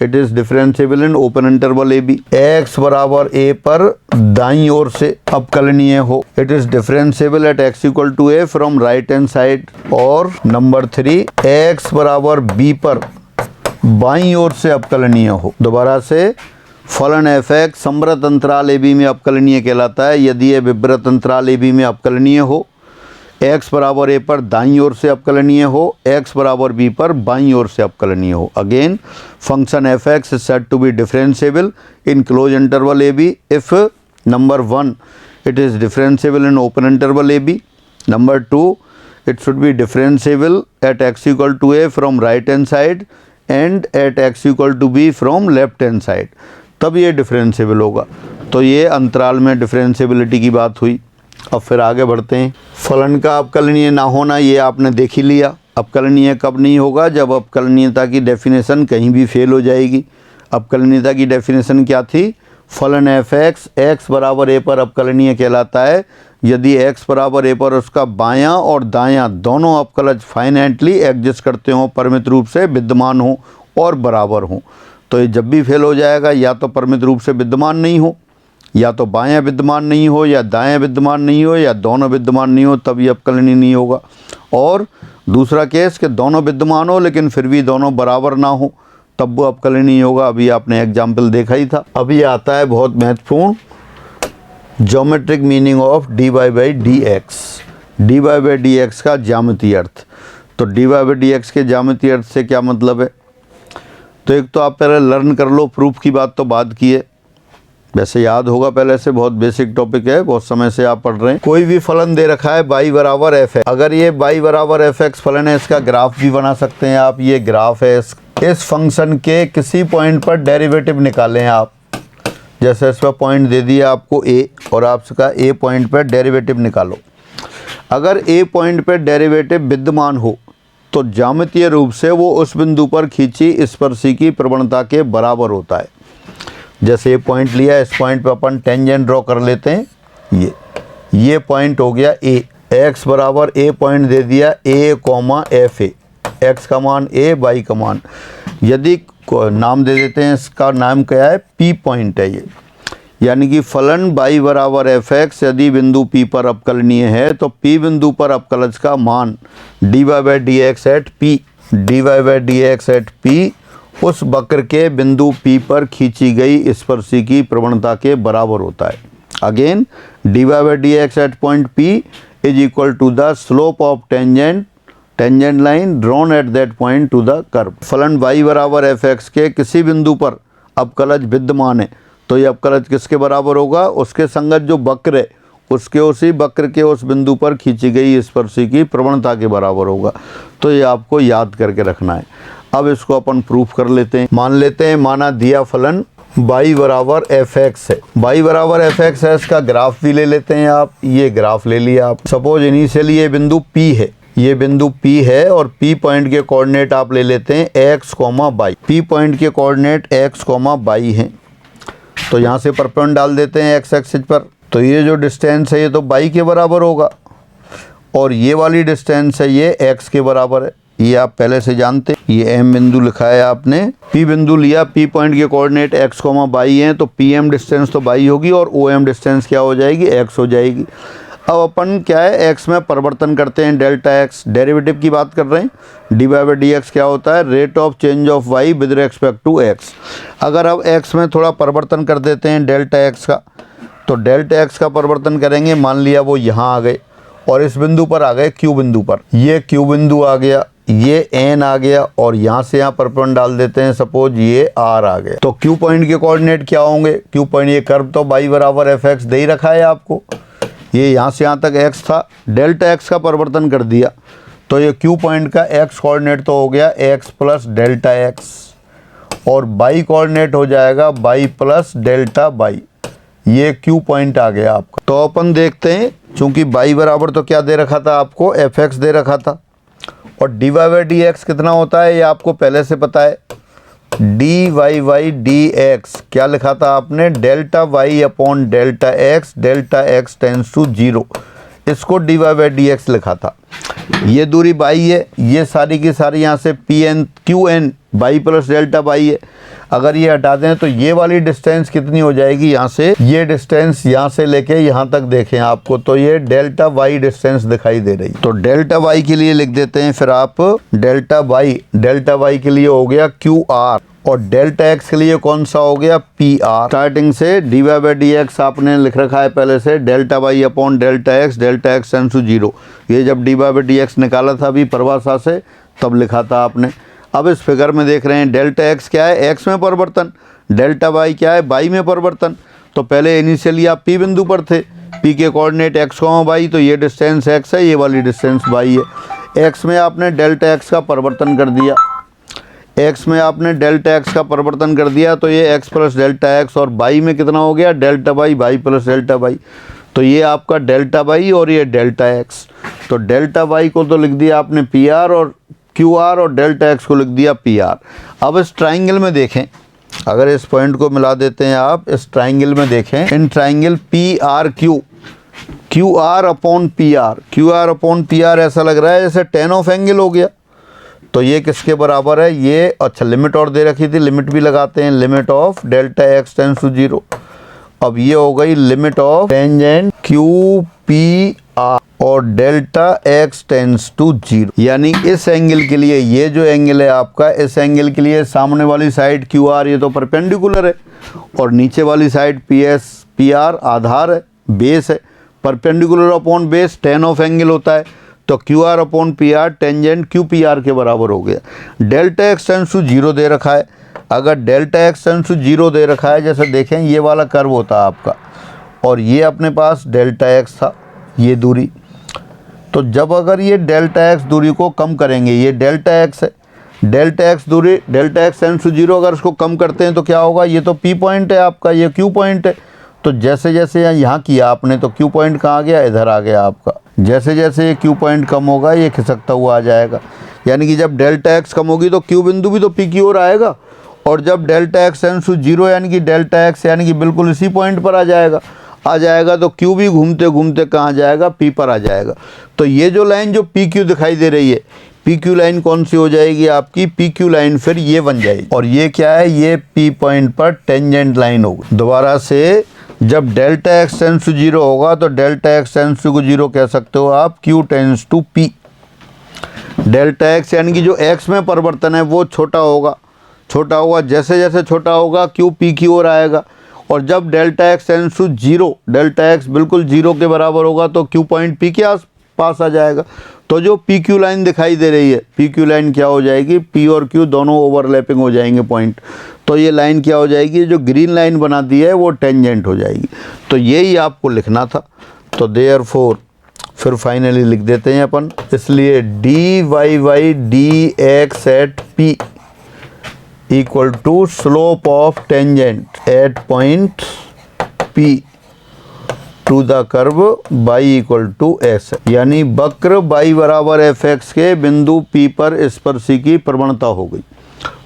it is differentiable in open interval a b. x बराबर a पर दाईं ओर से अवकलनीय हो, it is differentiable at x equal to a from right hand side. और नंबर 3, x बराबर b पर बाईं ओर से अवकलनीय हो। दोबारा से, फलन f(x) समवृत्त अंतराल a b में अवकलनीय कहलाता है यदि यह विवृत अंतराल a b में अवकलनीय हो, x बराबर a पर दाईं ओर से अवकलनीय हो, x बराबर b पर बाईं ओर से अवकलनीय हो। Again function f(x) is said to be differentiable in close interval a b if number 1 it is differentiable in open interval a b, number 2 it should be differentiable at x equal to a from right hand side and at x equal to b from left hand side, तब ये डिफरेंशिएबल होगा। तो ये अंतराल में डिफरेंशिएबिलिटी की बात हुई। अब फिर आगे बढ़ते हैं। फलन का अवकलनीय ना होना ये आपने देख ही लिया। अवकलनीय कब नहीं होगा? जब अवकलनीयता की डेफिनेशन कहीं भी फेल हो जाएगी। अवकलनीयता की डेफिनेशन क्या थी? फलन f(x) x बराबर a पर अवकलनीय कहलाता है यदि x बराबर a पर उसका बायां और दायां दोनों अवकलज फाइनाइटली एग्जिस्ट करते हों, परिमित रूप से विद्यमान हों और बराबर हों। तो ये जब भी फेल हो जाएगा, या तो परिमित रूप से विद्यमान नहीं हो, या तो बायां विद्यमान नहीं हो, या दायां विद्यमान नहीं हो, या दोनों विद्यमान नहीं हो, तब ये अवकलनीय नहीं होगा। और दूसरा केस कि दोनों विद्यमान हो लेकिन फिर भी दोनों बराबर ना हो, तब वो अवकलनीय होगा। अभी आपने एग्जाम्पल देखा ही था। अभी आता है बहुत महत्वपूर्ण geometric meaning of dy by dx। dy by dx का ज्यामितीय अर्थ। तो dy बाई dx के ज्यामितीय अर्थ से क्या मतलब है? तो एक तो आप पहले लर्न कर लो, प्रूफ की बात तो बाद की है, वैसे याद होगा पहले से, बहुत बेसिक टॉपिक है, बहुत समय से आप पढ़ रहे हैं। कोई भी फलन दे रखा है y बराबर f है, अगर ये y बराबर f(x) फलन है, इसका ग्राफ भी बना सकते हैं आप। ये ग्राफ है, इस फंक्शन के किसी पॉइंट पर डेरिवेटिव निकालें आप। जैसे इस पर पॉइंट दे दिया आपको a और आपका a पॉइंट पर डेरिवेटिव निकालो। अगर a पॉइंट पर डेरिवेटिव विद्यमान हो तो ज्यामितीय रूप से वो उस बिंदु पर खींची स्पर्शी की प्रवणता के बराबर होता है। जैसे ये पॉइंट लिया, इस पॉइंट पे अपन टेंजेंट ड्रॉ कर लेते हैं। ये पॉइंट हो गया a, x बराबर a पॉइंट दे दिया a comma F A, x का मान a, y का मान, यदि नाम दे देते हैं, इसका नाम क्या है? p पॉइंट है ये। यानी कि फलन y बराबर f(x) यदि बिंदु p पर अवकलनीय है तो p बिंदु पर अवकलज का मान dy by dx at p, dy by dx at p उस वक्र के बिंदु P पर खींची गई स्पर्शी की प्रवणता के बराबर होता है। Again dy by dx at point P is equal to the slope of tangent line drawn at that point to the curve. फलन y बराबर f(x) के किसी बिंदु पर अवकलज विद्यमान है तो ये अवकलज किसके बराबर होगा? उसके संगत जो वक्र है उसके उसी वक्र के उस बिंदु पर खींची गई स्पर्शी की प्रवणता के बराबर होगा। तो ये आपको याद करके रखना है। अब इसको अपन प्रूफ कर लेते हैं। मान लेते हैं, माना दिया फलन y बराबर f(x) है। y बराबर f(x) है, इसका ग्राफ भी ले लेते हैं आप। ये ग्राफ ले लिया आप। सपोज इनिशियली ये बिंदु P है, ये बिंदु P है और P पॉइंट के कोऑर्डिनेट आप ले लेते हैं x, y। P पॉइंट के कोऑर्डिनेट x, y हैं। तो यहाँ से परपेंडिकुलर डाल देते हैं x एक्सिस पर। तो ये जो डिस्टेंस है ये तो y के बराबर होगा और ये वाली डिस्टेंस है ये x के बराबर है। ये आप पहले से जानते हैं। ये m बिंदु लिखा है आपने, P बिंदु लिया, P पॉइंट के कोऑर्डिनेट x, y हैं, तो PM डिस्टेंस तो y होगी और OM डिस्टेंस क्या हो जाएगी? x हो जाएगी। अब अपन क्या है, x में परिवर्तन करते हैं, डेल्टा x, डेरिवेटिव की बात कर रहे हैं। dy बाई dx क्या होता है? Rate of change of y with respect to x। अगर अब x में थोड़ा परिवर्तन कर देते हैं डेल्टा x का, तो डेल्टा x का परिवर्तन करेंगे, मान लिया वो यहाँ आ गए और इस बिंदु पर आ गए Q बिंदु पर। ये Q बिंदु आ गया, ये N आ गया और यहाँ से यहाँ परपेंडिकुलर डाल देते हैं, सपोज ये R आ गया। तो Q पॉइंट के कोऑर्डिनेट क्या होंगे? Q पॉइंट, ये कर्व तो y बराबर f(x) दे ही रखा है आपको। ये यहाँ से यहाँ तक x था, डेल्टा x का परिवर्तन कर दिया तो ये Q पॉइंट का x कोऑर्डिनेट तो हो गया x प्लस डेल्टा x और y कोऑर्डिनेट हो जाएगा y प्लस डेल्टा y। ये Q पॉइंट आ गया आपका। तो अपन देखते हैं, चूंकि y बराबर तो क्या दे रखा था आपको? f(x) दे रखा था और dy बाई dx कितना होता है ये आपको पहले से पता है। dy बाई dx क्या लिखा था आपने? Delta y upon delta x tends to 0, इसको dy बाई dx लिखा था। ये दूरी बाई है, ये सारी की सारी यहाँ से p n q n y plus delta y है। अगर ये हटा दें तो ये वाली डिस्टेंस कितनी हो जाएगी, यहाँ से ये डिस्टेंस यहाँ से लेके यहाँ तक देखें आपको तो ये डेल्टा वाई डिस्टेंस दिखाई दे रही। तो डेल्टा वाई के लिए लिख देते हैं फिर आप डेल्टा वाई के लिए हो गया क्यू आर, और डेल्टा एक्स के लिए कौन सा हो गया पी आर। स्टार्टिंग से d y by d x आपने लिख रखा है पहले से delta y upon delta x tends to 0। ये जब d y by d x निकाला था अभी परिभाषा से तब लिखा था आपने। अब इस फिगर में देख रहे हैं डेल्टा एक्स क्या है, एक्स में परिवर्तन, डेल्टा वाई क्या है, वाई में परिवर्तन। तो पहले इनिशियली आप पी बिंदु पर थे, पी के कोऑर्डिनेट एक्स वाई, तो ये डिस्टेंस एक्स है, ये वाली डिस्टेंस वाई है। एक्स में आपने डेल्टा एक्स का परिवर्तन कर दिया, एक्स में आपने डेल्टा एक्स का परिवर्तन कर दिया तो ये एक्स प्लस डेल्टा एक्स, और वाई में कितना हो गया delta y plus delta y. तो ये आपका डेल्टा वाई और ये डेल्टा एक्स। तो डेल्टा वाई को तो लिख दिया आपने पी आर और क्यू आर, और डेल्टा एक्स को लिख दिया पी आर। अब इस ट्राइंगल में देखें, अगर इस पॉइंट को मिला देते हैं आप, इस ट्राइंगल में देखें, in triangle P R Q R upon P R ऐसा लग रहा है जैसे टेन ऑफ एंगल हो गया। तो ये किसके बराबर है, ये अच्छा लिमिट और दे रखी थी, लिमिट भी लगाते हैं, limit of delta x tends to 0। अब ये हो गई limit of tangent q p r और डेल्टा एक्स टेंड्स टू 0। यानी इस एंगल के लिए, ये जो एंगल है आपका, इस एंगल के लिए सामने वाली साइड क्यू आर ये तो परपेंडिकुलर है, और नीचे वाली साइड पी आर आधार है, बेस है। Perpendicular upon base 10 of angle होता है, तो Q R upon P R tangent q p are के बराबर हो गया। डेल्टा एक्स टेंड्स टू 0 दे रखा है। अगर डेल्टा एक्स टेंड्स टू 0 दे रखा है, जैसे देखें ये वाला कर्व होता है आपका, और ये अपने पास डेल्टा एक्स था, ये दूरी। तो जब अगर ये डेल्टा एक्स दूरी को कम करेंगे, ये डेल्टा एक्स है, डेल्टा एक्स दूरी, डेल्टा एक्स टेंड्स टू 0 अगर इसको कम करते हैं तो क्या होगा, ये तो पी पॉइंट है आपका, ये क्यू पॉइंट है। तो जैसे जैसे यहाँ किया आपने तो क्यू पॉइंट कहाँ गया, इधर आ गया आपका। जैसे जैसे ये क्यू पॉइंट कम होगा ये खिसकता हुआ आ जाएगा। यानी कि जब डेल्टा एक्स कम होगी तो क्यू बिंदु भी तो पी की ओर आएगा, और जब डेल्टा एक्स टेंड्स टू 0 यानी कि डेल्टा एक्स यानी कि बिल्कुल इसी पॉइंट पर आ जाएगा तो क्यू भी घूमते घूमते कहाँ जाएगा, पी पर आ जाएगा। तो ये जो लाइन जो पी क्यू दिखाई दे रही है, पी क्यू लाइन कौन सी हो जाएगी आपकी, पी क्यू लाइन फिर ये बन जाएगी। और ये क्या है, ये पी पॉइंट पर टेंजेंट लाइन होगी। दोबारा से जब डेल्टा एक्स टेंड्स टू 0 होगा तो डेल्टा एक्स टेंड्स टू 0 कह सकते हो आप q tends to p. Delta x यानी कि जो एक्स में परिवर्तन है वो छोटा होगा, जैसे जैसे छोटा होगा क्यू पी की ओर आएगा। और जब delta x tends to 0, delta x बिल्कुल 0 के बराबर होगा तो क्यू पॉइंट पी के पास आ जाएगा। तो जो पी क्यू लाइन दिखाई दे रही है, पी क्यू लाइन क्या हो जाएगी, पी और क्यू दोनों ओवरलैपिंग हो जाएंगे पॉइंट। तो ये लाइन क्या हो जाएगी, जो ग्रीन लाइन बना दी है वो टेंजेंट हो जाएगी। तो यही आपको लिखना था। तो देयरफॉर फिर फाइनली लिख देते हैं अपन, इसलिए d y by d x at p equal to slope of tangent at point p to the curve y equal to s. यानी वक्र बाई बराबर एफ एक्स के बिंदु पी पर स्पर्शी की प्रवणता हो गई।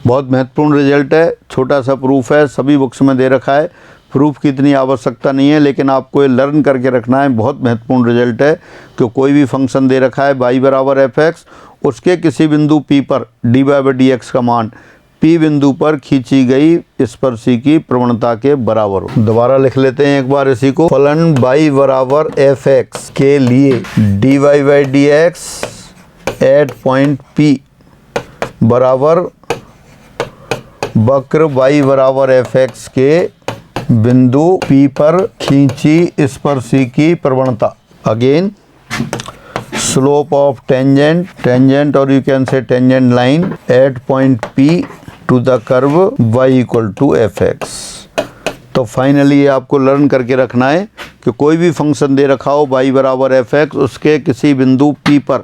बहुत महत्वपूर्ण रिजल्ट है, छोटा सा प्रूफ है, सभी बुक्स में दे रखा है। प्रूफ की इतनी आवश्यकता नहीं है, लेकिन आपको ये लर्न करके रखना है। बहुत महत्वपूर्ण रिजल्ट है कि कोई भी फंक्शन दे रखा है बाई बराबर एफ एक्स, उसके किसी बिंदु पी पर d y by d x का मान पी बिंदु पर खींची गई स्पर्शी की प्रवणता के बराबर हो। दोबारा लिख लेते हैं एक बार इसी को, फलन बाई बराबर एफ एक्स के लिए d y by d x at point p बराबर वक्र बाई बराबर एफ एक्स के बिंदु पी पर खींची स्पर्शी की प्रवणता। Again slope of tangent or you can say tangent line at point p to the curve y equal to f x. तो फाइनली आपको लर्न करके रखना है कि कोई भी फंक्शन दे रखा हो y बराबर एफ एक्स, उसके किसी बिंदु p पर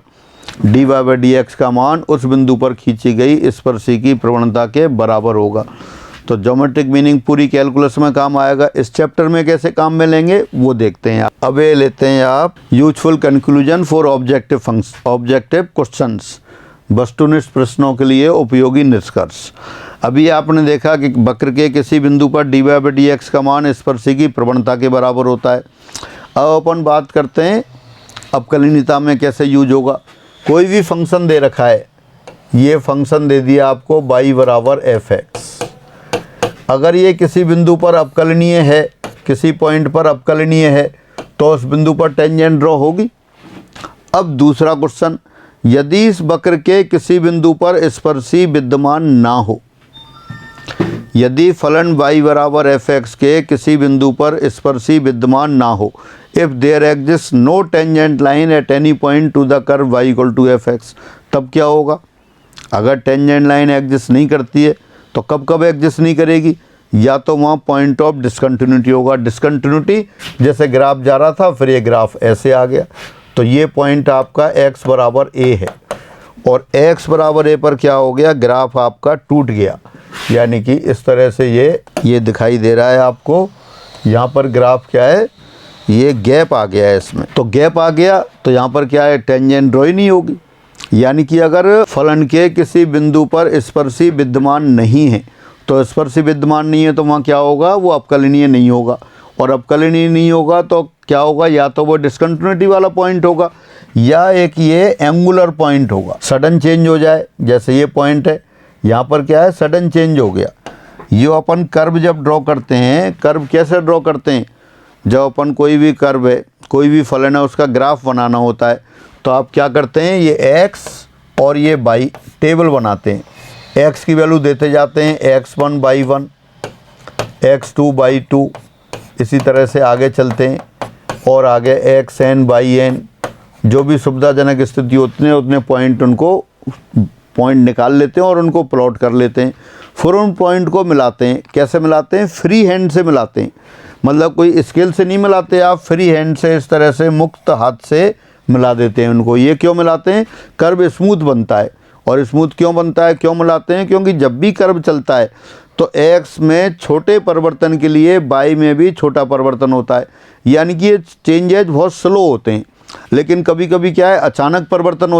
d y by d x का मान उस बिंदु पर खींची गई स्पर्शी की प्रवणता के बराबर होगा। तो ज्योमेट्रिक मीनिंग पूरी कैलकुलस में काम आएगा। इस चैप्टर में कैसे काम में लेंगे वो देखते हैं। अब ये लेते हैं आप useful conclusion for objective questions, वस्तुनिष्ठ प्रश्नों के लिए उपयोगी निष्कर्ष। अभी आपने देखा कि वक्र के किसी बिंदु पर d y by d x का मान स्पर्शी की प्रवणता के बराबर होता है। अब अपन बात करते हैं अपकलनीयता में कैसे यूज होगा। कोई भी फंक्शन दे रखा है, ये फंक्शन दे दिया आपको y बराबर fx। अगर ये किसी बिंदु पर अपकलनीय है, किसी पॉइंट पर अपकलनीय है, तो उस बिंदु पर टेंजेंट ड्रॉ होगी। अब दूसरा क्वेश्चन, यदि इस वक्र के किसी बिंदु पर स्पर्शी विद्यमान ना हो, यदि फलन y बराबर fx के किसी बिंदु पर स्पर्शी विद्यमान ना हो, if there exist no tangent line at any point to the curve y equal to fx, तब क्या होगा। अगर टेंजेंट लाइन एग्जिस्ट नहीं करती है तो कब कब एग्जिस्ट नहीं करेगी, या तो वहाँ पॉइंट ऑफ डिसकंटिन्यूटी होगा। डिसकंटिन्यूटी जैसे ग्राफ जा रहा था, फिर ये ग्राफ ऐसे आ गया, तो ये पॉइंट आपका x बराबर a है, और x बराबर a पर क्या हो गया, ग्राफ आपका टूट गया। यानी कि इस तरह से ये दिखाई दे रहा है आपको, यहाँ पर ग्राफ क्या है, ये गैप आ गया है इसमें। तो गैप आ गया तो यहाँ पर क्या है, टेंजेंट ड्रॉ ही नहीं होगी। यानी कि अगर फलन के किसी बिंदु पर स्पर्शी विद्यमान नहीं है, तो स्पर्शी विद्यमान नहीं है तो वहाँ क्या होगा, वो अपकलनीय नहीं होगा। और अपकलनीय नहीं होगा तो क्या होगा, या तो वो डिसकंटिन्यूटी वाला पॉइंट होगा, या एक ये एंगुलर पॉइंट होगा, सडन चेंज हो जाए। जैसे ये पॉइंट है, यहाँ पर क्या है, सडन चेंज हो गया। ये अपन कर्व जब ड्रॉ करते हैं, कर्व कैसे ड्रॉ करते हैं, जब अपन कोई भी कर्व है, कोई भी फलन है, उसका ग्राफ बनाना होता है, तो आप क्या करते हैं, ये x और ये y टेबल बनाते हैं। x की वैल्यू देते जाते हैं, x1 बाई 1, x2 बाई 2, इसी तरह से आगे चलते हैं, और आगे xn बाई n, जो भी सुविधाजनक स्थिति होती है उतने पॉइंट निकाल लेते हैं और उनको प्लॉट कर लेते हैं। फिर उन पॉइंट को मिलाते हैं। कैसे मिलाते हैं, फ्री हैंड से मिलाते हैं, मतलब कोई स्केल से नहीं मिलाते आप, फ्री हैंड से इस तरह से मुक्त हाथ से मिला देते हैं उनको। ये क्यों मिलाते हैं, कर्व स्मूथ बनता है। और स्मूथ क्यों बनता है, क्यों मिलाते हैं, क्योंकि जब भी कर्व चलता है तो x में छोटे परिवर्तन के लिए y में भी छोटा परिवर्तन होता है। यानी कि ये चेंजेज बहुत स्लो होते हैं, लेकिन कभी कभी क्या है, अचानक परिवर्तन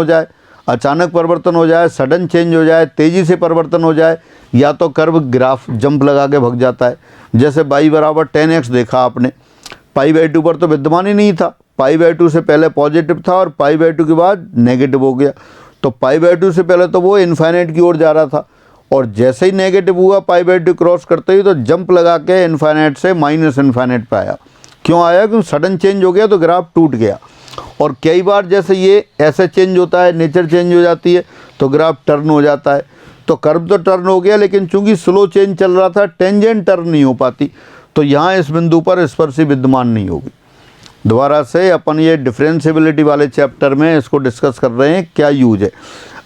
हो जाए, सडन चेंज हो जाए, तेज़ी से परिवर्तन हो जाए, या तो कर्व ग्राफ जंप लगा के भग जाता है। जैसे y बराबर 10x देखा आपने, π/2 पर तो विद्यमान ही नहीं था, π/2 से पहले पॉजिटिव था और π/2 के बाद नेगेटिव हो गया। तो π/2 से पहले तो वो इन्फाइनाइट की ओर जा रहा था, और जैसे ही नेगेटिव हुआ π/2 क्रॉस करते ही तो जंप लगा के इन्फाइनाइट से माइनस इन्फाइनाइट पे आया। क्यों आया, क्योंकि सडन चेंज हो गया तो ग्राफ टूट गया। और कई बार जैसे ये ऐसे चेंज होता है, नेचर चेंज हो जाती है, तो ग्राफ टर्न हो जाता है। तो कर्व तो टर्न हो गया, लेकिन चूंकि स्लो चेंज चल रहा था, टेंजेंट टर्न नहीं हो पाती, तो यहाँ इस बिंदु पर स्पर्शी विद्यमान नहीं होगी। दोबारा से अपन ये डिफरेंशिएबिलिटी वाले चैप्टर में इसको डिस्कस कर रहे हैं, क्या यूज है।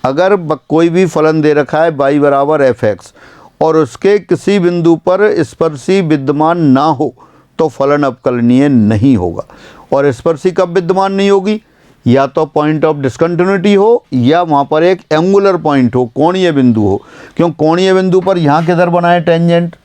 अगर कोई भी फलन दे रखा है y बराबर fx और उसके किसी बिंदु पर स्पर्शी विद्यमान ना हो, तो फलन अपकलनीय नहीं होगा। और स्पर्शी कब विद्यमान नहीं होगी, या तो पॉइंट ऑफ डिसकंटिन्यूटी हो, या वहाँ पर एक एंगुलर पॉइंट हो, कोणीय बिंदु हो। क्यों, कोणीय बिंदु पर यहाँ किधर बनाए टेंजेंट,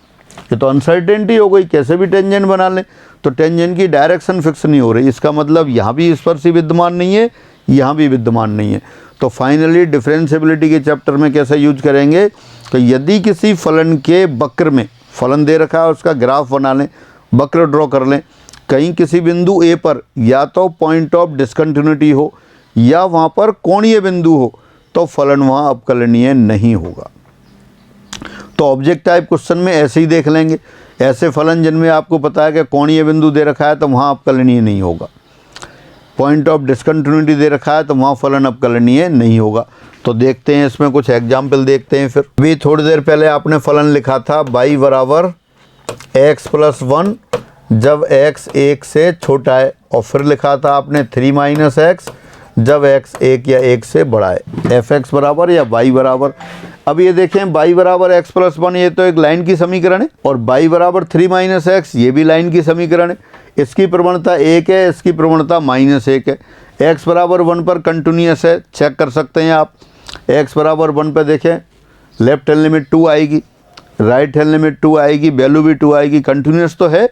ये तो अनसर्टेनिटी हो गई, कैसे भी टेंजेंट बना लें, तो टेंजेंट की डायरेक्शन फिक्स नहीं हो रही। इसका मतलब यहाँ भी स्पर्शी विद्यमान नहीं है, यहाँ भी विद्यमान नहीं है। तो फाइनली डिफरेंशिएबिलिटी के चैप्टर में कैसे यूज करेंगे, तो यदि किसी फलन के वक्र में, फलन दे रखा है उसका ग्राफ बना लें, वक्र ड्रॉ कर लें, कहीं किसी बिंदु ए पर या तो पॉइंट ऑफ डिसकंटिन्यूटी हो या वहाँ पर कोणीय बिंदु हो, तो फलन वहाँ अपकलनीय नहीं होगा। तो ऑब्जेक्ट टाइप क्वेश्चन में ऐसे ही देख लेंगे, ऐसे फलन जिनमें आपको पता है कि कोणीय बिंदु दे रखा है तो वहाँ अपकलनीय नहीं होगा, पॉइंट ऑफ डिसकंटिन्यूटी दे रखा है तो वहाँ फलन अपकलनीय नहीं होगा। तो देखते हैं इसमें कुछ एग्जाम्पल देखते हैं। फिर अभी थोड़ी देर पहले आपने फलन लिखा था y बराबर x+1 जब x 1 से छोटा है, और फिर लिखा था आपने 3 - x जब x 1 या 1 से बड़ा है, fx बराबर या y बराबर। अब ये देखें y बराबर x+1 ये तो एक लाइन की समीकरण है, और y बराबर 3 - x ये भी लाइन की समीकरण है। इसकी प्रवणता 1 है, इसकी प्रवणता -1 है। x बराबर 1 पर कंटिन्यूस है, चेक कर सकते हैं आप। x बराबर 1 पर देखें, लेफ्ट हैंड लिमिट 2 आएगी, राइट हैंड लिमिट 2 आएगी, वैल्यू भी 2 आएगी, कंटिन्यूस तो है।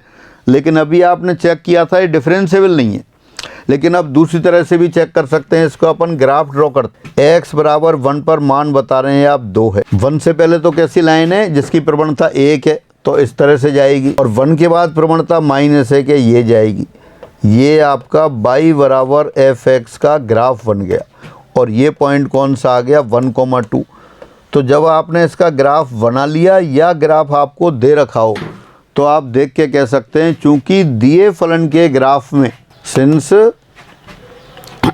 लेकिन अभी आपने चेक किया था ये डिफरेंशिएबल नहीं है। लेकिन अब दूसरी तरह से भी चेक कर सकते हैं, इसको अपन ग्राफ ड्रॉ करते हैं। x बराबर 1 पर मान बता रहे हैं आप 2 है। 1 से पहले तो कैसी लाइन है जिसकी प्रवणता 1 है, तो इस तरह से जाएगी, और 1 के बाद प्रवणता -1 है, ये जाएगी। ये आपका y बराबर एफ एक्स का ग्राफ बन गया और ये पॉइंट कौन सा आ गया 1,2। तो जब आपने इसका ग्राफ बना लिया या ग्राफ आपको दे रखा हो तो आप देख के कह सकते हैं, चूंकि दिए फलन के ग्राफ में since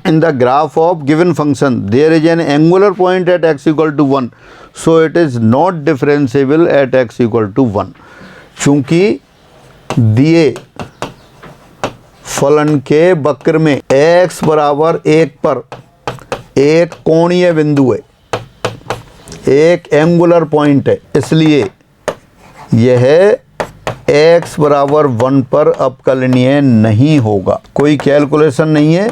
in the graph of given function there is an angular point at x equal to 1, so it is not differentiable at x equal to 1। चूंकि दिए फलन के वक्र में x बराबर 1 पर एक कोणीय बिंदु है, एक एंगुलर पॉइंट है, इसलिए यह x बराबर 1 पर अवकलनीय नहीं होगा। कोई कैलकुलेशन नहीं है,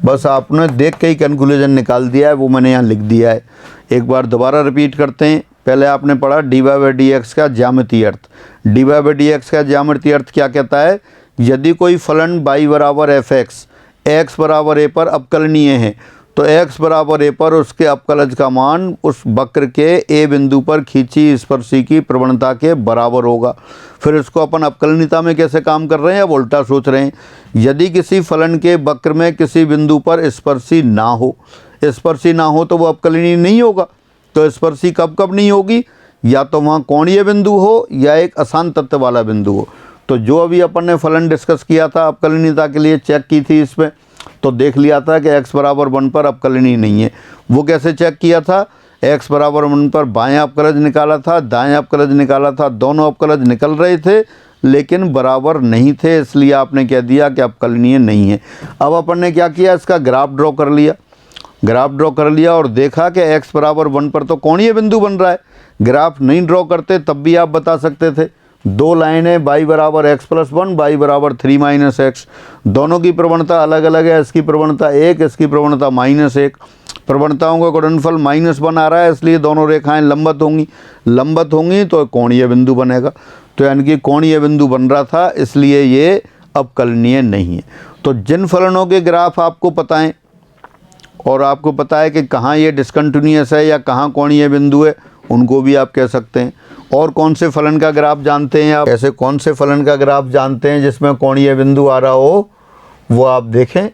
बस आपने देख के ही कंक्लूजन निकाल दिया है, वो मैंने यहाँ लिख दिया है। एक बार दोबारा रिपीट करते हैं। पहले आपने पढ़ा dy बाई डी एक्स का ज्यामितीय अर्थ। dy बाई डी एक्स का ज्यामितीय अर्थ क्या कहता है? यदि कोई फलन y बराबर एफ एक्स x बराबर a पर अवकलनीय है तो x बराबर a पर उसके अवकलज का मान उस वक्र के a बिंदु पर खींची स्पर्शी की प्रवणता के बराबर होगा। फिर इसको अपन अवकलनीयता में कैसे काम कर रहे हैं, अब उल्टा सोच रहे हैं। यदि किसी फलन के वक्र में किसी बिंदु पर स्पर्शी ना हो, स्पर्शी ना हो तो वो अवकलनीय नहीं होगा। तो स्पर्शी कब कब नहीं होगी? या तो वहाँ कोणीय बिंदु हो या एक अशांत तत्व वाला बिंदु हो। तो जो अभी अपन ने फलन डिस्कस किया था अवकलनीयता के लिए, चेक की थी इसमें, तो देख लिया था कि x बराबर 1 पर अवकलनीय नहीं है। वो कैसे चेक किया था? x बराबर 1 पर बायां अवकलज निकाला था, दायां अवकलज निकाला था, दोनों अवकलज निकल रहे थे लेकिन बराबर नहीं थे, इसलिए आपने कह दिया कि अवकलनीय नहीं है। अब अपन ने क्या किया, इसका ग्राफ ड्रॉ कर लिया। ग्राफ ड्रॉ कर लिया और देखा कि x बराबर 1 पर तो कोणीय बिंदु बन रहा है। ग्राफ नहीं ड्रॉ करते तब भी आप बता सकते थे। दो लाइनें y बराबर x प्लस 1, y बराबर 3 माइनस एक्स, दोनों की प्रवणता अलग अलग है। इसकी प्रवणता 1, इसकी प्रवणता -1। प्रवणताओं का गुणनफल -1 आ रहा है, इसलिए दोनों रेखाएं लंबवत होंगी। लंबवत होंगी तो कोणीय बिंदु बनेगा। तो यानी कि कोणीय बिंदु बन रहा था, इसलिए ये अवकलनीय नहीं है। तो जिन फलनों के ग्राफ आपको पता है और आपको पता है कि कहाँ ये डिसकंटिन्यूअस है या कहाँ कोणीय बिंदु है, उनको भी आप कह सकते हैं। और कौन से फलन का ग्राफ जानते हैं आप? ऐसे कौन से फलन का ग्राफ जानते हैं जिसमें कोणीय बिंदु आ रहा हो, वो आप देखें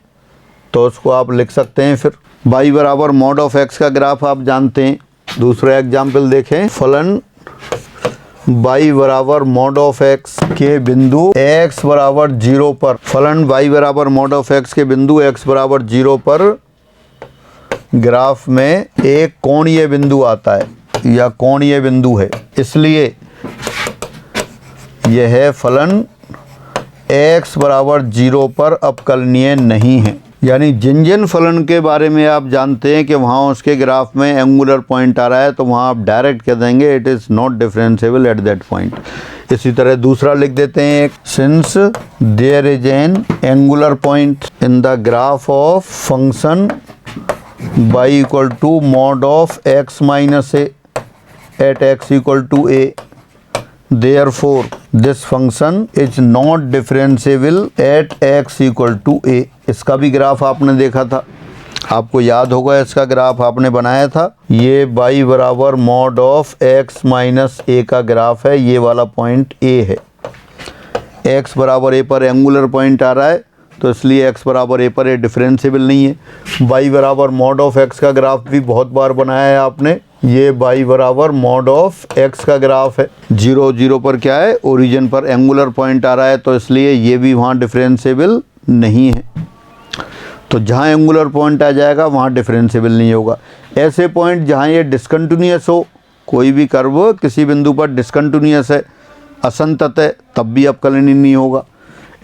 तो उसको आप लिख सकते हैं। फिर y बराबर मॉड ऑफ x का ग्राफ आप जानते हैं। दूसरा एग्जाम्पल देखें, फलन y बराबर मॉड ऑफ x के बिंदु x बराबर 0 पर, फलन y बराबर मॉड ऑफ x के बिंदु x बराबर 0 पर ग्राफ में एक कोणीय बिंदु आता है या कोणीय बिंदु है, इसलिए यह फलन x बराबर 0 पर अवकलनीय नहीं है। यानी जिन जिन फलन के बारे में आप जानते हैं कि वहाँ उसके ग्राफ में एंगुलर पॉइंट आ रहा है, तो वहाँ आप डायरेक्ट कह देंगे it is not differentiable at that point. इसी तरह दूसरा लिख देते हैं एक, since there is an angular point in the graph of function y equal to mod of x minus a at x equal to a, therefore this function is not differentiable at x equal to a। इसका भी ग्राफ आपने देखा था, आपको याद होगा, इसका ग्राफ आपने बनाया था। ये y बराबर mod of x minus a का ग्राफ है, ये वाला पॉइंट a है। x बराबर a पर एंगुलर पॉइंट आ रहा है, तो इसलिए x बराबर a पर ये डिफरेंशिएबल नहीं है। y बराबर मॉड ऑफ x का ग्राफ भी बहुत बार बनाया है आपने। ये y बराबर मॉड ऑफ x का ग्राफ है। 0 0 पर क्या है, ओरिजिन पर एंगुलर पॉइंट आ रहा है, तो इसलिए ये भी वहाँ डिफरेंशिएबल नहीं है। तो जहाँ एंगुलर पॉइंट आ जाएगा वहाँ डिफरेंशिएबल नहीं होगा। ऐसे पॉइंट जहाँ ये डिसकंटिन्यूअस हो, कोई भी कर्व किसी बिंदु पर डिसकंटिन्यूअस है, असंतत है, तब भी अवकलनीय नहीं होगा।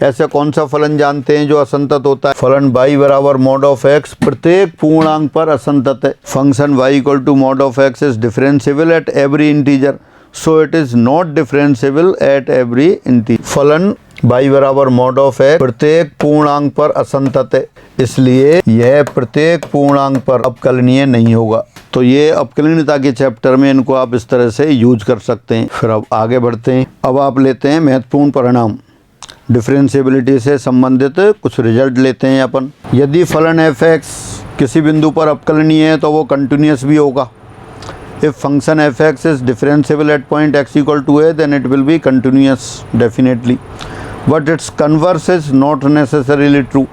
ऐसा कौन सा फलन जानते हैं जो असंतत होता है? फलन y बराबर मॉड ऑफ x प्रत्येक पूर्णांक पर असंतत है। Function y equal to mod of x is differentiable at every integer, so it is not differentiable at every integer. फलन y बराबर मॉड ऑफ x प्रत्येक पूर्णांक पर असंतत है, इसलिए यह प्रत्येक पूर्णांक पर अवकलनीय नहीं होगा। तो ये अवकलनीयता के चैप्टर में इनको आप इस तरह से यूज कर सकते हैं। फिर अब आगे बढ़ते हैं। अब आप लेते हैं महत्वपूर्ण परिणाम, डिफरेंशिएबिलिटी से संबंधित कुछ रिजल्ट लेते हैं अपन। यदि फलन एफ एक्स किसी बिंदु पर अवकलनीय है तो वो कंटिन्यूअस भी होगा। If function f x is differentiable at point x equal to a then it will be continuous definitely. But its converse is not necessarily true,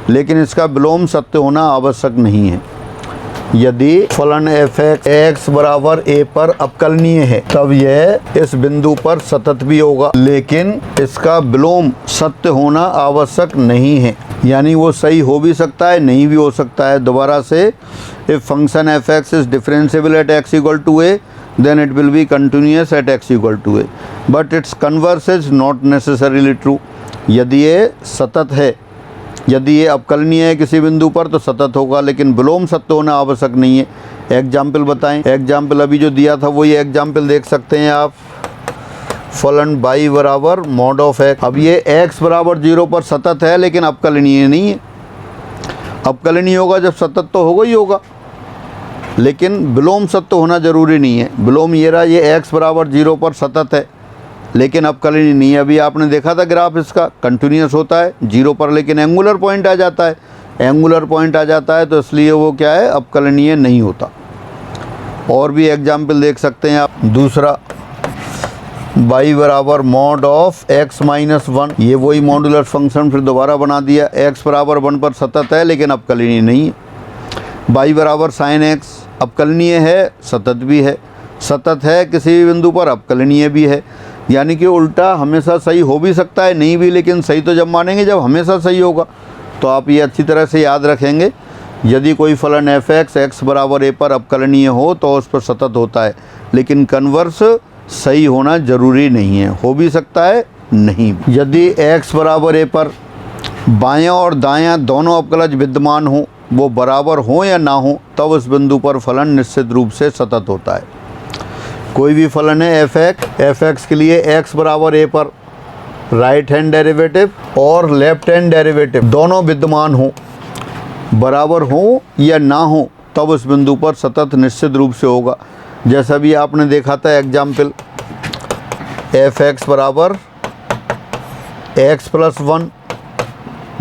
लेकिन इसका विलोम सत्य होना आवश्यक नहीं है। यदि फलन एफ एक्स बराबर ए पर अवकलनीय है तब यह इस बिंदु पर सतत भी होगा, लेकिन इसका विलोम सत्य होना आवश्यक नहीं है, यानी वो सही हो भी सकता है नहीं भी हो सकता है। दोबारा से, if function f x is differentiable at x equal to a then it will be continuous at x equal to a, but its converse is not necessarily true। यदि ये सतत है, यदि ये अवकलनीय है किसी बिंदु पर तो सतत होगा, लेकिन विलोम सत्य होना आवश्यक नहीं है। एग्जाम्पल बताएं। एग्जाम्पल अभी जो दिया था वही एग्जाम्पल देख सकते हैं आप। फलन y बराबर मॉड ऑफ x। अब ये x बराबर 0 पर सतत है लेकिन अवकलनीय नहीं है। अवकलनीय होगा जब सतत तो होगा ही होगा, लेकिन विलोम सत्य होना जरूरी नहीं है। विलोम ये रहा, ये x बराबर 0 पर सतत है लेकिन अवकलनीय नहीं है। अभी आपने देखा था ग्राफ इसका कंटिन्यूस होता है 0 पर, लेकिन एंगुलर पॉइंट आ जाता है। एंगुलर पॉइंट आ जाता है तो इसलिए वो क्या है, अवकलनीय नहीं होता। और भी एग्जाम्पल देख सकते हैं आप। दूसरा, y बराबर मॉड ऑफ x माइनस 1। ये वही मॉडुलर फंक्शन फिर दोबारा बना दिया। x बराबर 1 पर सतत है लेकिन अवकलनीय नहीं है। y बराबर साइन x अवकलनीय है, सतत भी है। सतत है किसी भी बिंदु पर, अवकलनीय भी है। यानी कि उल्टा हमेशा सही हो भी सकता है नहीं भी, लेकिन सही तो जब मानेंगे जब हमेशा सही होगा। तो आप ये अच्छी तरह से याद रखेंगे। यदि कोई फलन एफ एक्स एक्स बराबर ए पर अवकलनीय हो तो उस पर सतत होता है, लेकिन कन्वर्स सही होना जरूरी नहीं है, हो भी सकता है नहीं। यदि x बराबर ए पर बायां और दायां दोनों अवकलज विद्यमान हो, वो बराबर हो या ना हो, तब उस बिंदु पर फलन निश्चित रूप से सतत होता है। कोई भी फलन है एफ एक्स के लिए x बराबर a पर राइट हैंड डेरिवेटिव और लेफ्ट हैंड डेरिवेटिव दोनों विद्यमान हो, बराबर हो या ना हो, तब उस बिंदु पर सतत निश्चित रूप से होगा। जैसा भी आपने देखा था एग्जाम्पल, एफ एक्स बराबर x प्लस 1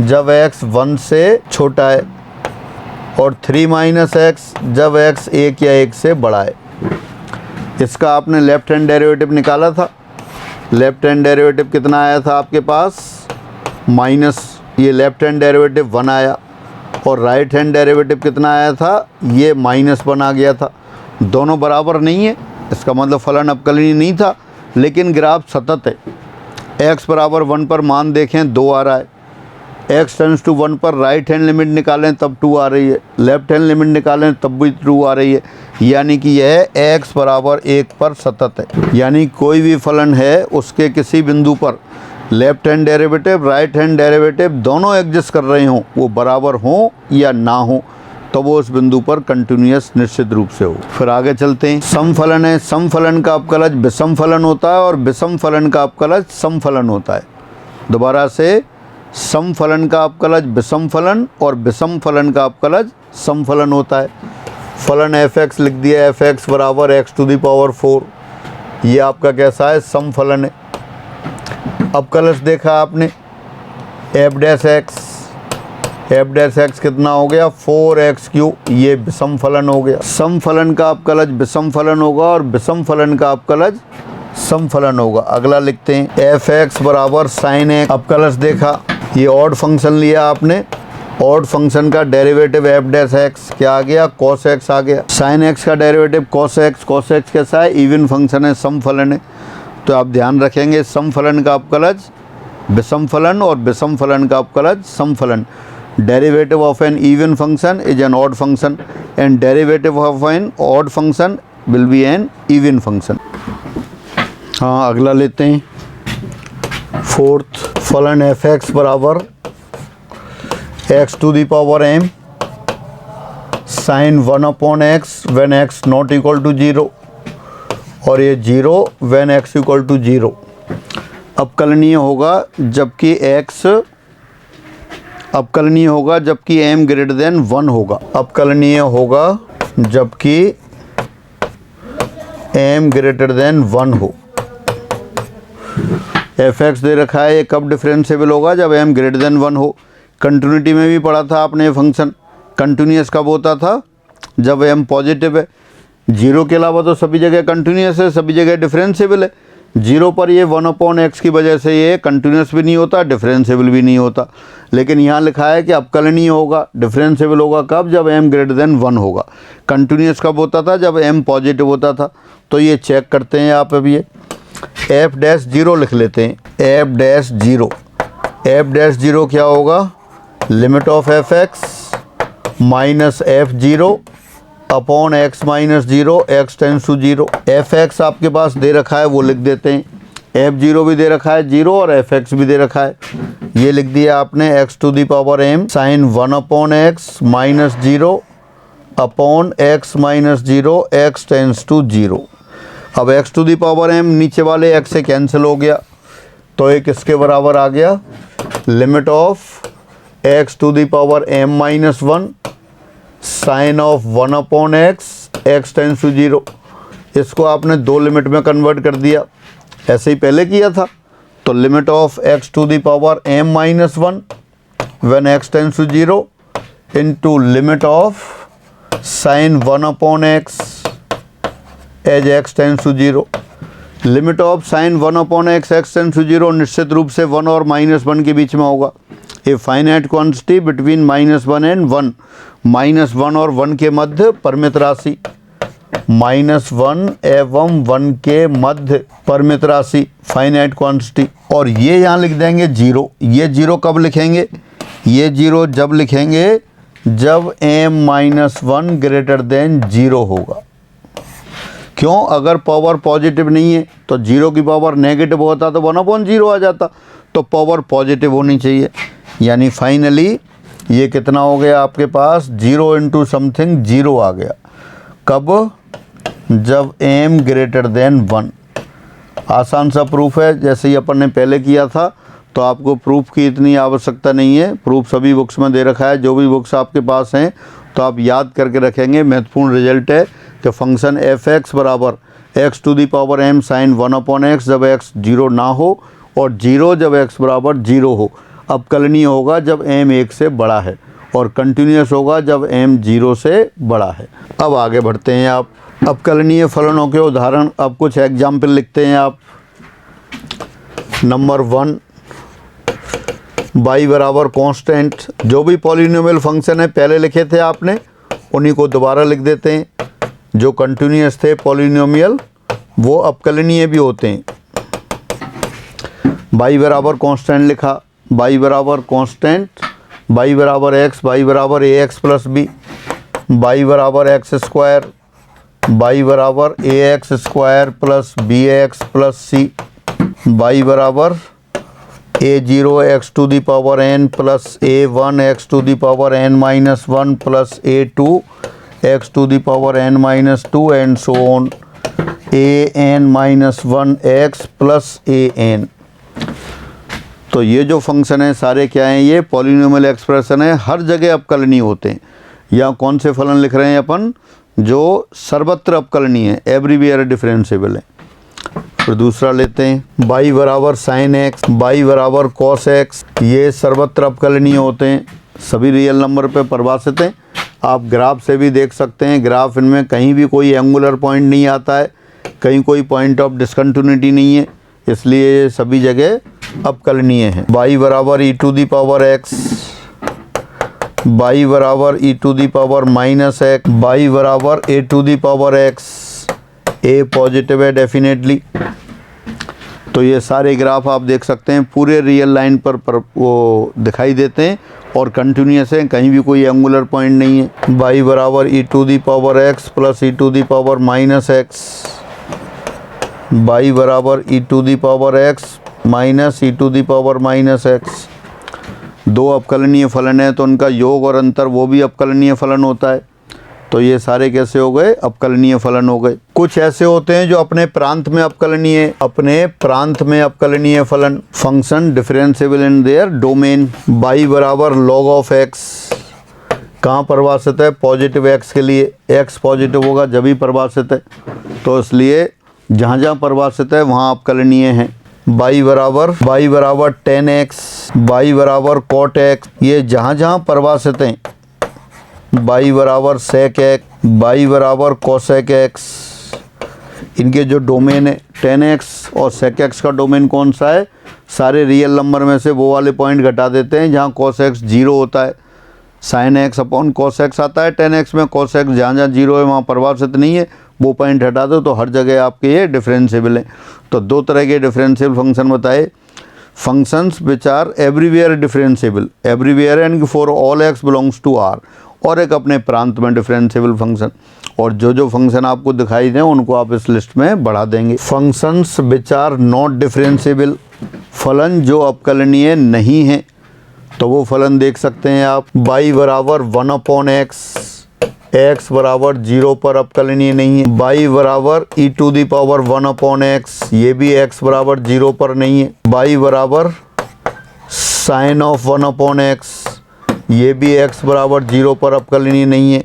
जब x 1 से छोटा है, और 3 माइनस एक्स जब x 1 या 1 से बड़ा है। इसका आपने लेफ्ट हैंड डेरिवेटिव निकाला था। लेफ्ट हैंड डेरिवेटिव कितना आया था आपके पास, माइनस, ये लेफ्ट हैंड डेरिवेटिव 1 आया, और राइट हैंड डेरिवेटिव कितना आया था, ये -1 आ गया था। दोनों बराबर नहीं है, इसका मतलब फलन अवकलनीय नहीं था, लेकिन ग्राफ सतत है। x बराबर 1 पर मान देखें 2 आ रहा है। x टेंड्स टू 1 पर राइट हैंड लिमिट निकालें तब 2 आ रही है, लेफ्ट हैंड लिमिट निकालें तब भी 2 आ रही है, यानी कि यह x बराबर 1 पर सतत है। यानी कोई भी फलन है उसके किसी बिंदु पर left hand derivative right hand derivative दोनों एग्जिस्ट कर रहे हों, वो बराबर हों या ना हो, तो वो उस बिंदु पर कंटिन्यूस निश्चित रूप से हो। फिर आगे चलते हैं। समफलन है, समफलन का अवकलज विषम फलन होता है और विषम फलन का अवकलज समफलन होता है। दोबारा से, समफलन का अवकलज विषम फलन और विषम फलन का अवकलज समफलन होता है। फलन एफ एक्स लिख दिया, एफ एक्स बराबर एक्स टू द पावर 4, ये आपका कैसा है, समफलन है। अवकलज देखा आपने, एफ डैश एक्स कितना हो गया, 4x3, ये विषम फलन हो गया। समफलन का अवकलज विषम फलन होगा और विषम फलन का अवकलज समफलन होगा। अगला लिखते हैं, एफ एक्स बराबर साइन एक्स। अवकलज देखा, ये ऑड फंक्शन लिया आपने, ऑड फंक्शन का डेरिवेटिव एफ डैश एक्स क्या आ गया, कॉस एक्स आ गया। साइन एक्स का डेरिवेटिव कॉस एक्स कैसा है, इवन फंक्शन है, समफलन है। तो आप ध्यान रखेंगे, समफलन का अवकलज विषम फलन और विषम फलन का अवकलज समफलन। Derivative of an even function is an odd function and derivative of an odd function will be an even function. हाँ, अगला लेते हैं, फोर्थ, फलन एफ एक्स बराबर x to the power m sine 1/x when x not equal to 0, और ये 0 व्हेन x इक्वल टू 0। अवकलनीय होगा जबकि x अवकलनीय होगा जबकि m ग्रेटर देन 1 होगा। अवकलनीय होगा जबकि m ग्रेटर देन 1 हो। एफ एक्स दे रखा है, ये कब डिफरेंशिएबल होगा, जब m ग्रेटर देन 1 हो। कंटिन्यूटी में भी पढ़ा था आपने, फंक्शन कंटिन्यूस कब होता था, जब m पॉजिटिव है। 0 के अलावा तो सभी जगह कंटिन्यूस है, सभी जगह डिफरेंशिएबल है, जीरो पर ये 1/x की वजह से ये कंटिन्यूस भी नहीं होता, डिफरेंशिएबल भी नहीं होता। लेकिन यहाँ लिखा है कि अवकलनीय होगा, डिफरेंशिएबल होगा कब, जब m ग्रेटर देन 1 होगा। कंटिन्यूस कब होता था, जब m पॉजिटिव होता था। तो ये चेक करते हैं आप। अब ये f'0 लिख लेते हैं। f'0 क्या होगा, limit of f(x) minus f(0) upon x minus 0 x tends to 0। f(x) आपके पास दे रखा है, वो लिख देते हैं। f(0) भी दे रखा है 0 और f(x) भी दे रखा है, ये लिख दिया आपने। x to the power m sine 1/x minus 0 upon x minus 0 x tends to 0। अब x to the power m नीचे वाले x से कैंसिल हो गया, तो एक इसके बराबर आ गया, limit of x to the power m minus 1 sine of 1/x x tends to 0। इसको आपने दो लिमिट में कन्वर्ट कर दिया, ऐसे ही पहले किया था। तो limit of x to the power m minus 1 when x tends to 0 into limit of sine 1/x as x tends to 0। Limit of sine 1/x x tends to 0 निश्चित रूप से 1 और -1 के बीच में होगा। A finite quantity between -1 and 1, -1 और 1 के मध्य परिमित राशि, -1 एवं 1 के मध्य परिमित राशि फाइनाइट क्वांटिटी। और ये यहाँ लिख देंगे 0। ये 0 कब लिखेंगे, ये 0 जब लिखेंगे जब m-1 ग्रेटर देन 0 होगा। क्यों, अगर पावर पॉजिटिव नहीं है तो 0 की पावर नेगेटिव होता तो 1/0 आ जाता, तो पावर पॉजिटिव होनी चाहिए। यानी फाइनली ये कितना हो गया आपके पास, 0 इंटू समथिंग 0 आ गया। कब, जब m ग्रेटर देन 1। आसान सा प्रूफ है, जैसे ही अपन ने पहले किया था। तो आपको प्रूफ की इतनी आवश्यकता नहीं है, प्रूफ सभी बुक्स में दे रखा है। जो भी बुक्स आपके पास हैं तो आप याद करके रखेंगे। महत्वपूर्ण रिजल्ट है कि फंक्शन f(x) बराबर x to the power m sine 1/x जब x 0 ना हो, और 0 जब x बराबर 0 हो। अवकलनीय होगा जब m 1 से बड़ा है, और कंटिन्यूस होगा जब m 0 से बड़ा है। अब आगे बढ़ते हैं आप। अवकलनीय फलनों के उदाहरण, अब कुछ एग्जाम्पल लिखते हैं आप। नंबर 1, y बराबर कांस्टेंट। जो भी पॉलिनोमियल फंक्शन है पहले लिखे थे आपने, उन्हीं को दोबारा लिख देते हैं। जो कंटिन्यूस थे पॉलिनोमियल वो अवकलनीय भी होते हैं। y बराबर कांस्टेंट लिखा, y बराबर कांस्टेंट, y बराबर x, y बराबर ax प्लस b, y बराबर x स्क्वायर, y बराबर ax square plus bx plus c, y बराबर a0 x to the power n plus a1 x to the power n minus 1 plus a2 x to the power n minus 2 and so on an minus 1 x plus an। तो ये जो फंक्शन है सारे क्या हैं, ये पॉलिनोमियल एक्सप्रेशन है, हर जगह अवकलनीय होते हैं। यहाँ कौन से फलन लिख रहे हैं अपन, जो सर्वत्र अवकलनीय है, एवरीवेयर डिफरेंशिएबल है। फिर दूसरा लेते हैं, y बराबर साइन x, y बराबर कॉस x, ये सर्वत्र अवकलनीय होते हैं, सभी रियल नंबर पे परिभाषित हैं। आप ग्राफ से भी देख सकते हैं, ग्राफ इनमें कहीं भी कोई एंगुलर पॉइंट नहीं आता है, कहीं कोई पॉइंट ऑफ डिसकंटिन्यूटी नहीं है, इसलिए ये सभी जगह अवकलनीय है। y बराबर e to the power x, y बराबर e to the power minus x, y बराबर a to the power x, a positive है डेफिनेटली। तो ये सारे ग्राफ आप देख सकते हैं, पूरे रियल लाइन पर वो दिखाई देते हैं और कंटिन्यूस है, कहीं भी कोई एंगुलर पॉइंट नहीं है। y बराबर e to the power x plus e to the power minus x, y बराबर e to the power x minus e to the power minus x। दो अवकलनीय फलन है तो उनका योग और अंतर वो भी अवकलनीय फलन होता है। तो ये सारे कैसे हो गए, अवकलनीय फलन हो गए। कुछ ऐसे होते हैं जो अपने प्रांत में अवकलनीय, अपने प्रांत में अवकलनीय फलन, function differentiable in their domain. y बराबर लॉग ऑफ x कहाँ परिभाषित है, पॉजिटिव x के लिए, x पॉजिटिव होगा जब ही परिभाषित है, तो इसलिए जहाँ जहाँ परिभाषित है वहाँ अवकलनीय है। y बराबर tan x, y बराबर cot x, ये जहाँ जहाँ परिभाषित हैं, y बराबर sec x, y बराबर cosec x, इनके जो डोमेन है tan x और sec x का डोमेन कौन सा है, सारे रियल नंबर में से वो वाले पॉइंट घटा देते हैं जहाँ cos x 0 होता है, sin x upon cos x आता है, tan x में cos x जहाँ जहाँ 0 है वहाँ परिभाषित नहीं है, वो पॉइंट हटा दो तो हर जगह आपके ये डिफरेंशिएबल हैं। तो दो तरह के डिफरेंशियल फंक्शन बताए, functions which are everywhere differentiable, everywhere यानी for all x belongs to r, और एक अपने प्रांत में डिफरेंशिएबल फंक्शन। और जो जो फंक्शन आपको दिखाई दें उनको आप इस लिस्ट में बढ़ा देंगे। Functions which are not differentiable, फलन जो अवकलनीय नहीं है, तो वो फलन देख सकते हैं आप, y बराबर 1/x, x बराबर 0 पर अवकलनीय नहीं है, y बराबर e⁻1/x, ये भी x बराबर 0 पर नहीं है, y बराबर sin of 1/x, ये भी x बराबर 0 पर अवकलनीय नहीं है।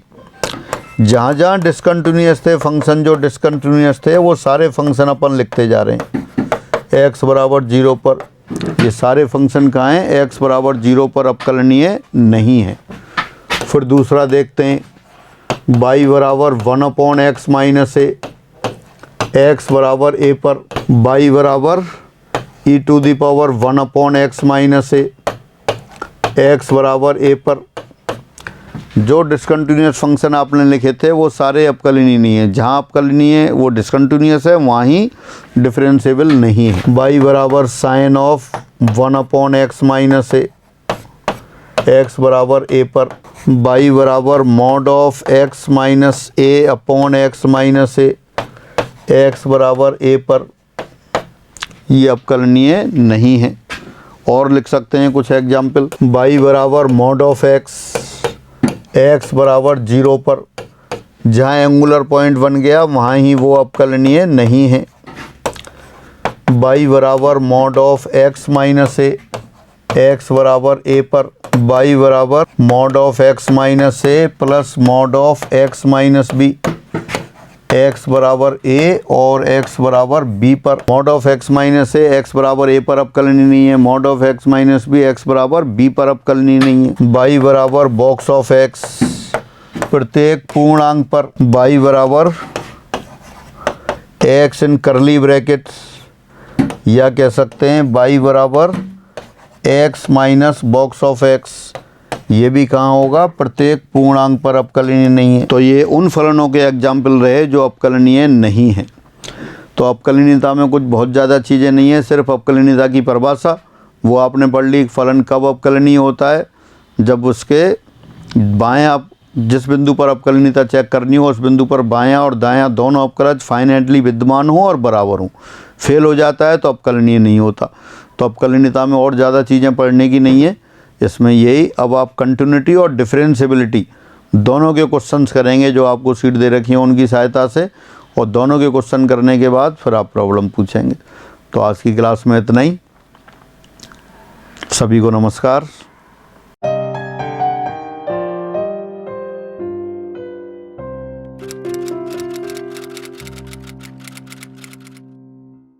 जहाँ जहाँ डिसकंटिन्यूअस थे फंक्शन, जो डिसकंटिन्यूअस थे वो सारे फंक्शन अपन लिखते जा रहे हैं x बराबर 0 पर, ये सारे फंक्शन कहाँ हैं, x बराबर 0 पर अवकलनीय नहीं है। फिर दूसरा देखते हैं, y बराबर 1/x माइनस a, x बराबर a पर, y बराबर e⁻1/x माइनस a, x बराबर a पर। जो डिसकंटिन्यूअस फंक्शन आपने लिखे थे वो सारे अवकलनीय नहीं है, जहाँ अवकलनीय है वो डिसकंटिन्यूअस है, वहाँ ही डिफरेंशिएबल नहीं है। y बराबर sine of 1/x minus a, x बराबर a पर, y बराबर mod of x minus a upon x minus a, x बराबर a पर, ये अवकलनीय नहीं है। और लिख सकते हैं कुछ एग्जाम्पल, y बराबर मॉड ऑफ x बराबर 0 पर, जहाँ एंगुलर पॉइंट बन गया वहाँ ही वो अवकलनीय नहीं है। y बराबर mod of x minus a, x बराबर a पर, y बराबर mod of x minus a plus mod of x minus b, x बराबर a और x बराबर b पर। Mod of x minus a x बराबर a पर अवकलनीय नहीं है, mod of x minus b x बराबर b पर अवकलनीय नहीं है। y बराबर बॉक्स ऑफ x प्रत्येक पूर्णांक पर, y बराबर x इन करली ब्रैकेट्स, या कह सकते हैं y बराबर x minus box of x, ये भी कहाँ होगा, प्रत्येक पूर्णांक पर अवकलनीय नहीं है। तो ये उन फलनों के एग्जाम्पल रहे जो अवकलनीय नहीं हैं। तो अवकलनीयता में कुछ बहुत ज़्यादा चीज़ें नहीं है, सिर्फ अवकलनीयता की परिभाषा वो आपने पढ़ ली। फलन कब अवकलनीय होता है, जब उसके बाएं, आप जिस बिंदु पर अवकलनीयता चेक करनी हो उस बिंदु पर बायां और दायां दोनों अवकलज फाइनाइटली विद्यमान हो और बराबर हों। फेल हो जाता है तो अवकलनीय नहीं होता। तो अवकलनीयता में और ज़्यादा चीज़ें पढ़ने की नहीं है, इसमें यही। अब आप कंटिन्यूटी और डिफरेंशिएबिलिटी दोनों के क्वेश्चंस करेंगे जो आपको सीट दे रखी है उनकी सहायता से, और दोनों के क्वेश्चन करने के बाद फिर आप प्रॉब्लम पूछेंगे। तो आज की क्लास में इतना ही। सभी को नमस्कार।